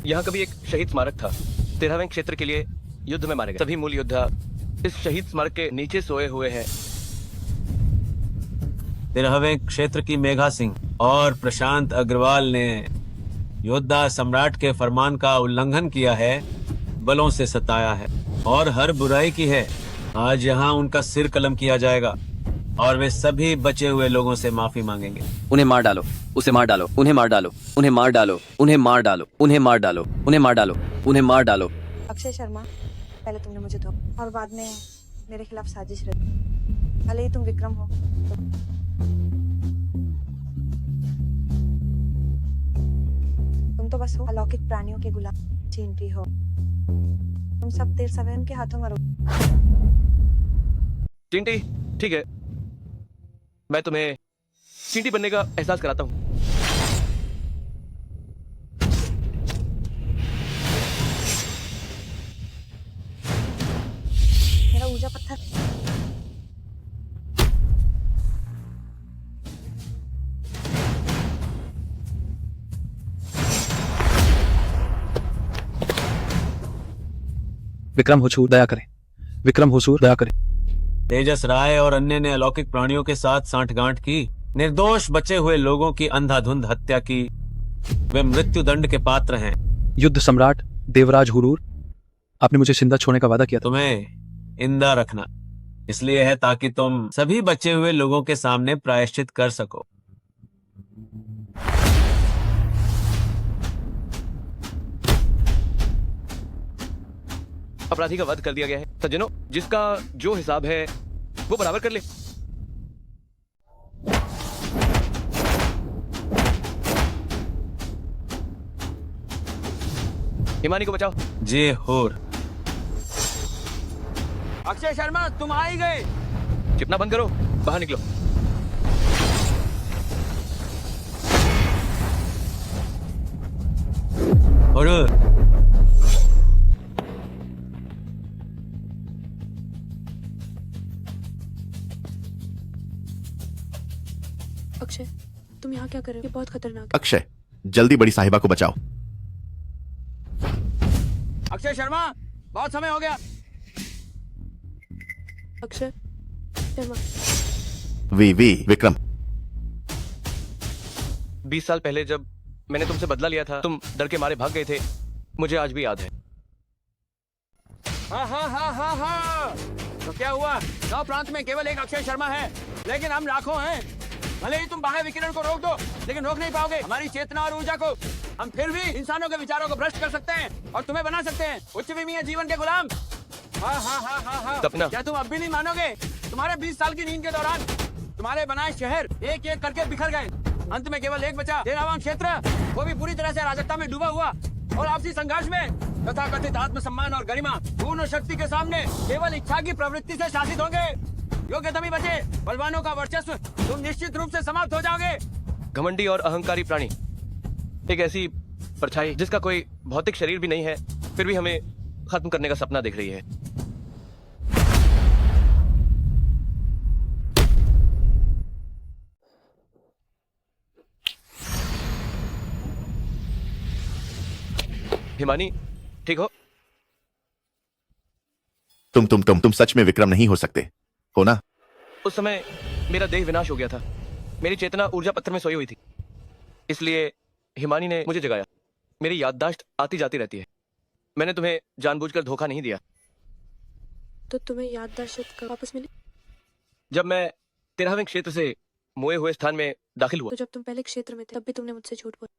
यहाँ कभी एक शहीद स्मारक था। 13वें क्षेत्र के लिए युद्ध में मारे गए सभी मूल योद्धा इस शहीद स्मारक के नीचे सोए हुए हैं। 13वें क्षेत्र की मेघा सिंह और प्रशांत अग्रवाल ने योद्धा सम्राट के फरमान का उल्लंघन किया है, बलों से सताया है और हर बुराई की है। आज यहाँ उनका सिर कलम किया जाएगा और वे सभी बचे हुए लोगों से माफी मांगेंगे। उन्हें मार डालो, उसे मार डालो, उन्हें मार डालो, उन्हें मार डालो, उन्हें मार डालो, उन्हें मार डालो, उन्हें मार डालो, उन्हें मार डालो। अक्षय शर्मा, पहले तुमने मुझे धोखा और बाद में मेरे खिलाफ साजिश रची। भले ही तुम विक्रम हो, तुम तो बस हो अलौकिक प्राणियों के गुलाम, चींटी हो। तुम सब 13वें के हाथों मरो। चिंटी, ठीक है, मैं तुम्हें चींटी बनने का एहसास कराता हूँ। मेरा ऊर्जा पत्थर। विक्रम हुजूर दया करें। विक्रम हुजूर दया करें। तेजस राय और अन्य ने अलौकिक प्राणियों के साथ सांठगांठ की, निर्दोष बचे हुए लोगों की अंधाधुंध हत्या की। वे मृत्यु दंड के पात्र हैं। युद्ध सम्राट देवराज हुरूर, आपने मुझे जिंदा छोड़ने का वादा किया था। तुम्हें इंदा रखना इसलिए है ताकि तुम सभी बचे हुए लोगों के सामने प्रायश्चित कर सको। अपराधी का वध कर दिया गया है। सज्जनों, जिसका जो हिसाब है वो बराबर कर ले। हिमानी को बचाओ। जे होर। अक्षय शर्मा, तुम आ ही गए। चिपना बंद करो, बाहर निकलो। और अक्षय, तुम यहाँ क्या कर रहे हो? ये बहुत खतरनाक है। अक्षय, जल्दी बड़ी साहिबा को बचाओ। अक्षय शर्मा, बहुत समय हो गया। अक्षय शर्मा। विक्रम, 20 साल पहले जब मैंने तुमसे बदला लिया था, तुम डर के मारे भाग गए थे। मुझे आज भी याद है। हाँ हाँ हाँ हाँ हाँ। तो क्या हुआ? 9 प्रांत में केवल एक अक्षय शर्मा है, लेकिन हम लाखों हैं। भले ही तुम बाह्य विकिरण को रोक दो, लेकिन रोक नहीं पाओगे हमारी चेतना और ऊर्जा को। हम फिर भी इंसानों के विचारों को भ्रष्ट कर सकते हैं और तुम्हें बना सकते हैं उच्च विमीय जीवन के गुलाम। हाँ हाँ हाँ हाँ हाँ। सपना। क्या तुम अब भी नहीं मानोगे? तुम्हारे 20 साल की नींद के दौरान तुम्हारे बनाए शहर एक एक करके बिखर गए। अंत में केवल एक बचा, 13वां क्षेत्र, वो भी पूरी तरह से अराजकता में डूबा हुआ और आपसी संघर्ष में। तथाकथित आत्मसम्मान और गरिमा पूर्ण शक्ति के सामने केवल इच्छा की प्रवृत्ति से शासित होंगे। योग्यता भी बचे, बलवानों का वर्चस्व, तुम निश्चित रूप से समाप्त हो जाओगे। घमंडी और अहंकारी प्राणी, एक ऐसी परछाई जिसका कोई भौतिक शरीर भी नहीं है, फिर भी हमें खत्म करने का सपना देख रही है। हिमानी, ठीक हो? तुम सच में विक्रम नहीं हो सकते हो ना? उस समय मेरा देह विनाश हो गया था। मेरी चेतना ऊर्जा पत्थर में सोई हुई थी, इसलिए हिमानी ने मुझे जगाया। मेरी याददाश्त आती जाती रहती है। मैंने तुम्हें जानबूझकर धोखा नहीं दिया। तो तुम्हें याददाश्त कब वापस मिली? जब मैं 13वें क्षेत्र से मोए हुए स्थान में दाखिल हुआ। तो जब तुम पहले क्षेत्र में थे, तब भी तुमने मुझसे झूठ बोला।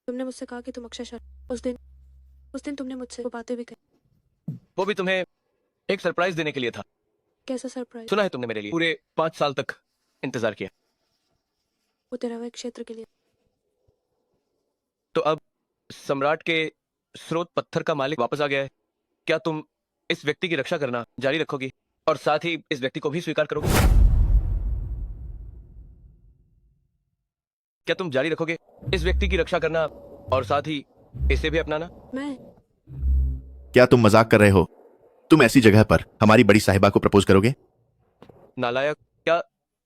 तुमने मुझसे कहा कि तुम अक्षय शर्मा। उस दिन तुमने मुझसे वो बातें भी कही। वो भी तुम्हें एक सरप्राइज देने के लिए था। कैसा सरप्राइज? सुना है तुमने मेरे लिए पूरे 5 साल तक इंतजार किया। वो 13वें क्षेत्र के लिए। तो अब सम्राट के स्रोत पत्थर का मालिक वापस आ गया है। क्या तुम इस व्यक्ति की रक्षा करना जारी रखोगी और साथ ही इस व्यक्ति को भी स्वीकार करोगे? क्या तुम जारी रखोगे इस व्यक्ति की रक्षा करना और साथ ही इसे भी अपनाना? मैं? क्या तुम मजाक कर रहे हो? तुम ऐसी जगह पर हमारी बड़ी साहिबा को प्रपोज करोगे? नालायक, क्या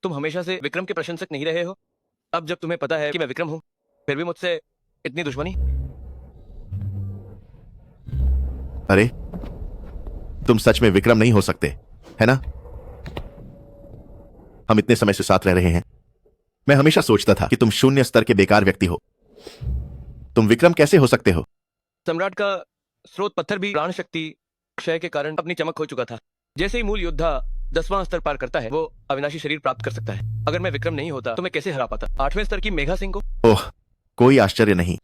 तुम हमेशा से विक्रम के प्रशंसक नहीं रहे हो? अब जब तुम्हें पता है कि मैं विक्रम हूं, फिर भी मुझसे इतनी दुश्मनी? अरे, तुम सच में विक्रम नहीं हो सकते, है ना? हम इतने समय से साथ रह रहे हैं। मैं हमेशा सोचता था कि तुम शून्य स्तर के बेकार व्यक्ति हो। तुम विक्रम कैसे हो सकते हो? सम्राट का स्रोत पत्थर भी प्राण शक्ति क्षय के कारण अपनी चमक खो चुका था। जैसे ही मूल योद्धा 10वां स्तर पार करता है, वो अविनाशी शरीर प्राप्त कर सकता है। अगर मैं विक्रम नहीं होता तो मैं कैसे हरा पाता 8वें स्तर की मेघा सिंह को? ओह, कोई आश्चर्य नहीं।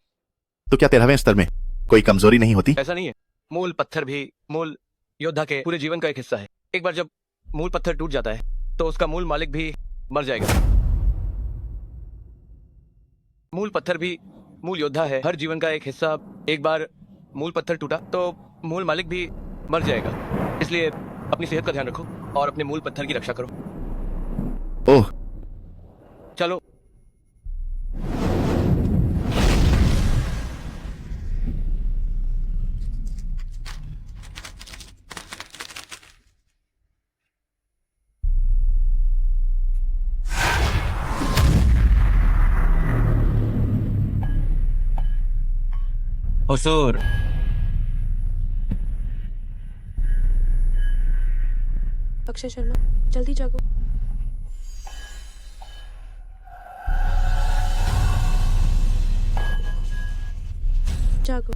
तो क्या 13वें स्तर में कोई कमजोरी नहीं होती? ऐसा नहीं है। मूल पत्थर भी मूल योद्धा के पूरे जीवन का एक हिस्सा है। एक बार जब मूल पत्थर टूट जाता है तो उसका मूल मालिक भी मर जाएगा। मूल पत्थर भी मूल योद्धा है, हर जीवन का एक हिस्सा। एक बार मूल पत्थर टूटा तो मूल मालिक भी मर जाएगा। इसलिए अपनी सेहत का ध्यान रखो और अपने मूल पत्थर की रक्षा करो। ओह, चलो। हुजूर, अक्षय शर्मा, जल्दी जागो। जागो।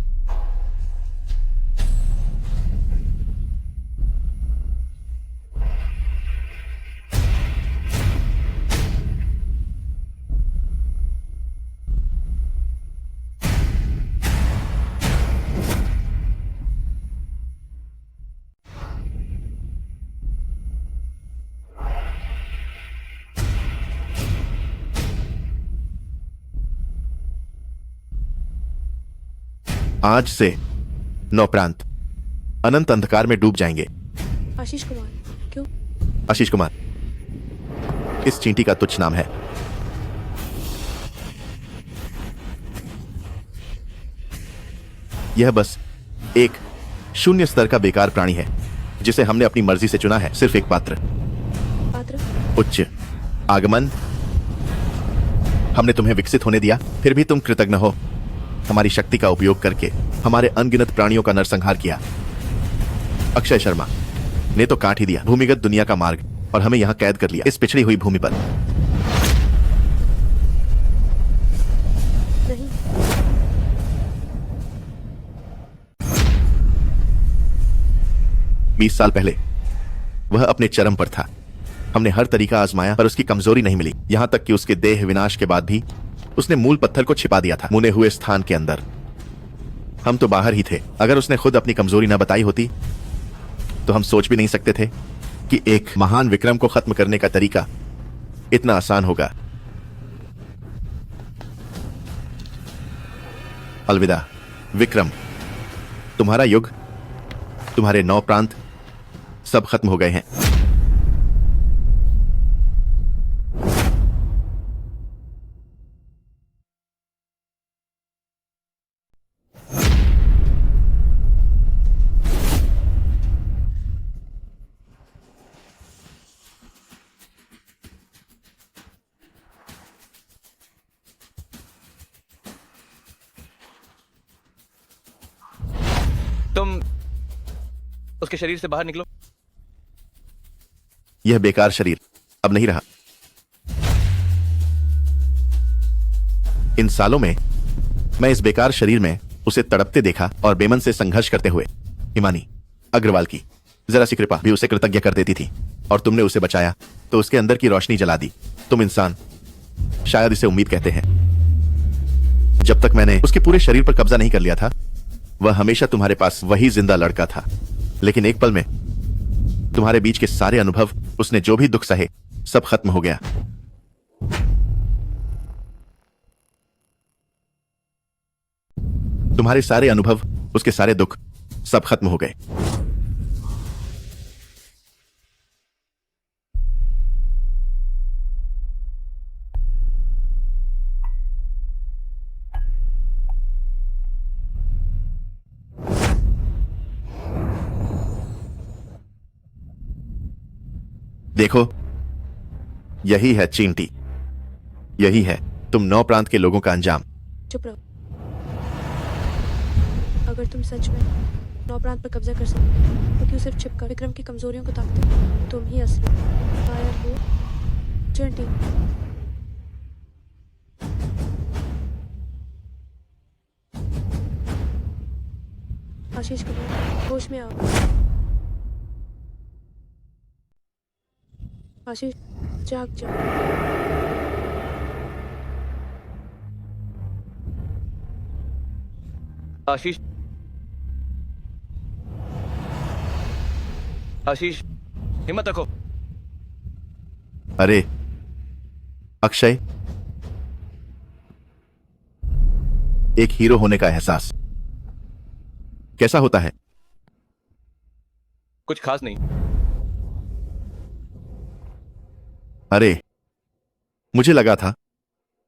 आज से 9 प्रांत अनंत अंधकार में डूब जाएंगे। आशीष कुमार, क्यों? आशीष कुमार इस चींटी का तुच्छ नाम है। यह बस एक शून्य स्तर का बेकार प्राणी है जिसे हमने अपनी मर्जी से चुना है। सिर्फ एक पात्र, उच्च आगमन। हमने तुम्हें विकसित होने दिया, फिर भी तुम कृतज्ञ हो। हमारी शक्ति का उपयोग करके हमारे अनगिनत प्राणियों का नरसंहार किया। अक्षय शर्मा ने तो काट ही दिया भूमिगत दुनिया का मार्ग और हमें यहां कैद कर लिया इस पिछड़ी हुई भूमि पर। नहीं। 20 साल पहले वह अपने चरम पर था। हमने हर तरीका आजमाया पर उसकी कमजोरी नहीं मिली, यहां तक कि उसके देह विनाश के बाद भी उसने मूल पत्थर को छिपा दिया था मुने हुए स्थान के अंदर। हम तो बाहर ही थे। अगर उसने खुद अपनी कमजोरी न बताई होती तो हम सोच भी नहीं सकते थे कि एक महान विक्रम को खत्म करने का तरीका इतना आसान होगा। अलविदा विक्रम, तुम्हारा युग, तुम्हारे 9 प्रांत सब खत्म हो गए हैं। तुम उसके शरीर से बाहर निकलो। यह बेकार शरीर अब नहीं रहा। इन सालों में मैं इस बेकार शरीर में उसे तड़पते देखा और बेमन से संघर्ष करते हुए। हिमानी अग्रवाल की जरा सी कृपा भी उसे कृतज्ञ कर देती थी और तुमने उसे बचाया तो उसके अंदर की रोशनी जला दी। तुम इंसान शायद इसे उम्मीद कहते हैं। जब तक मैंने उसके पूरे शरीर पर कब्जा नहीं कर लिया था वह हमेशा तुम्हारे पास वही जिंदा लड़का था, लेकिन एक पल में तुम्हारे बीच के सारे अनुभव, उसने जो भी दुख सहे, सब खत्म हो गया। तुम्हारे सारे अनुभव, उसके सारे दुख, सब खत्म हो गए। देखो, यही है चींटी, यही है तुम 9 प्रांत के लोगों का अंजाम। चुप रहो। अगर तुम सच में 9 प्रांत पर कब्जा कर सकते तो क्यों सिर्फ छिपकर विक्रम की कमजोरियों को ताकते? तुम ही असली फायर हो चींटी। आशीष कुमार, होश में आओ। आशीष, जाग जाओ। आशीष, आशीष, हिम्मत रखो। अरे अक्षय, एक हीरो होने का एहसास कैसा होता है? कुछ खास नहीं। अरे, मुझे लगा था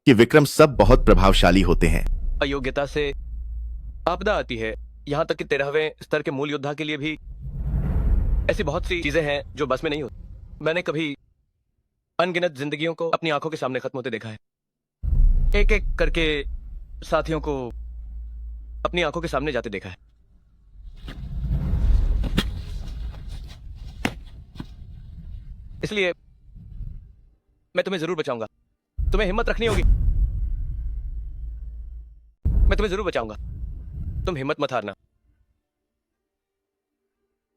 कि विक्रम सब बहुत प्रभावशाली होते हैं। अयोग्यता से आपदा आती है। यहाँ तक कि 13वें स्तर के मूल योद्धा के लिए भी ऐसी बहुत सी चीजें हैं जो बस में नहीं होती। मैंने कभी अनगिनत जिंदगियों को अपनी आंखों के सामने खत्म होते देखा है। एक एक करके साथियों को अपनी आंखों के सामने जाते देखा है। इसलिए मैं तुम्हें जरूर बचाऊंगा। तुम्हें हिम्मत रखनी होगी। मैं तुम्हें जरूर बचाऊंगा। तुम हिम्मत मत हारना।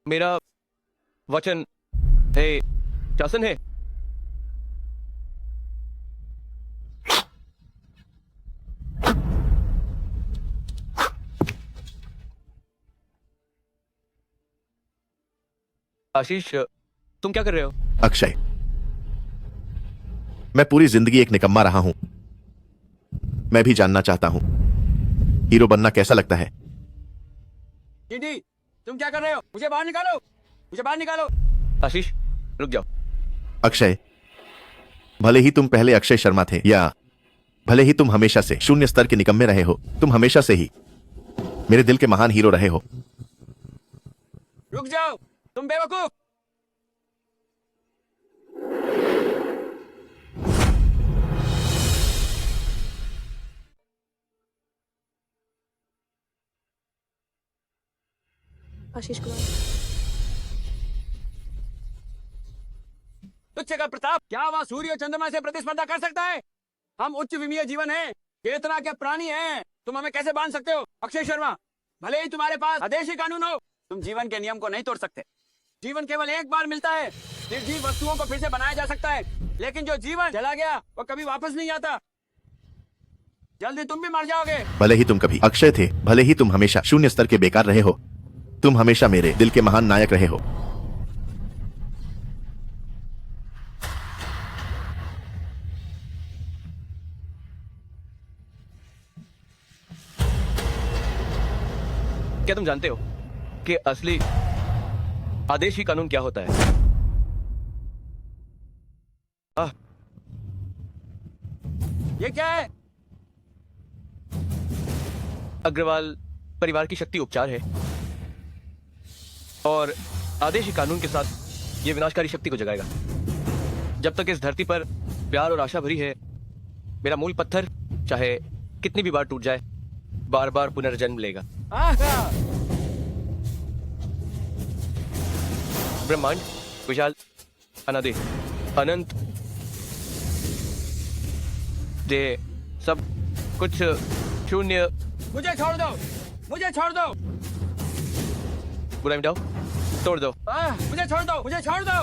मेरा वचन है, शासन है। आशीष, तुम क्या कर रहे हो? अक्षय, मैं पूरी जिंदगी एक निकम्मा रहा हूं। मैं भी जानना चाहता हूं हीरो बनना कैसा लगता है। चींटी, तुम क्या कर रहे हो? मुझे बाहर निकालो, मुझे बाहर निकालो। आशीष, रुक जाओ। अक्षय, भले ही तुम पहले अक्षय शर्मा थे या भले ही तुम हमेशा से शून्य स्तर के निकम्मे रहे हो, तुम हमेशा से ही मेरे दिल के महान हीरो रहे हो। रुक जाओ, तुम बेवकूफ। आशीष कुमार, तुच्छ का प्रताप, क्या वहाँ सूर्य और चंद्रमा से प्रतिस्पर्धा कर सकता है? हम उच्च विमीय जीवन हैं, चेतना के प्राणी हैं। तुम हमें कैसे बांध सकते हो? अक्षय शर्मा, भले ही तुम्हारे पास आदेशी कानून हो, तुम जीवन के नियम को नहीं तोड़ सकते। जीवन केवल एक बार मिलता है। निर्जीव वस्तुओं को फिर से बनाया जा सकता है, लेकिन जो जीवन चला गया वो कभी वापस नहीं आता। जल्दी तुम भी मर जाओगे। भले ही तुम कभी अक्षय थे, भले ही तुम हमेशा शून्य स्तर के बेकार रहे हो, तुम हमेशा मेरे दिल के महान नायक रहे हो। क्या तुम जानते हो कि असली आदेशी कानून क्या होता है? ये क्या है? अग्रवाल परिवार की शक्ति उपचार है और आदेशी कानून के साथ ये विनाशकारी शक्ति को जगाएगा। जब तक इस धरती पर प्यार और आशा भरी है, मेरा मूल पत्थर चाहे कितनी भी बार टूट जाए, बार बार पुनर्जन्म लेगा। ब्रह्मांड विशाल, अनादि, अनंत, जे सब कुछ शून्य। मुझे छोड़ दो, मुझे छोड़ दो। बुराई मिटाओ, तोड़ दो। मुझे छोड़ दो, मुझे छोड़ दो।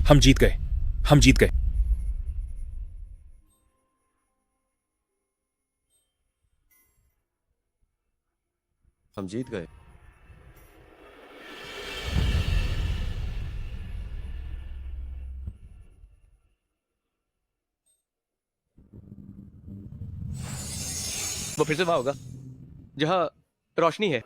हम जीत गए, हम जीत गए। हम जीत गए। वो फिर से वहां होगा जहां रोशनी है।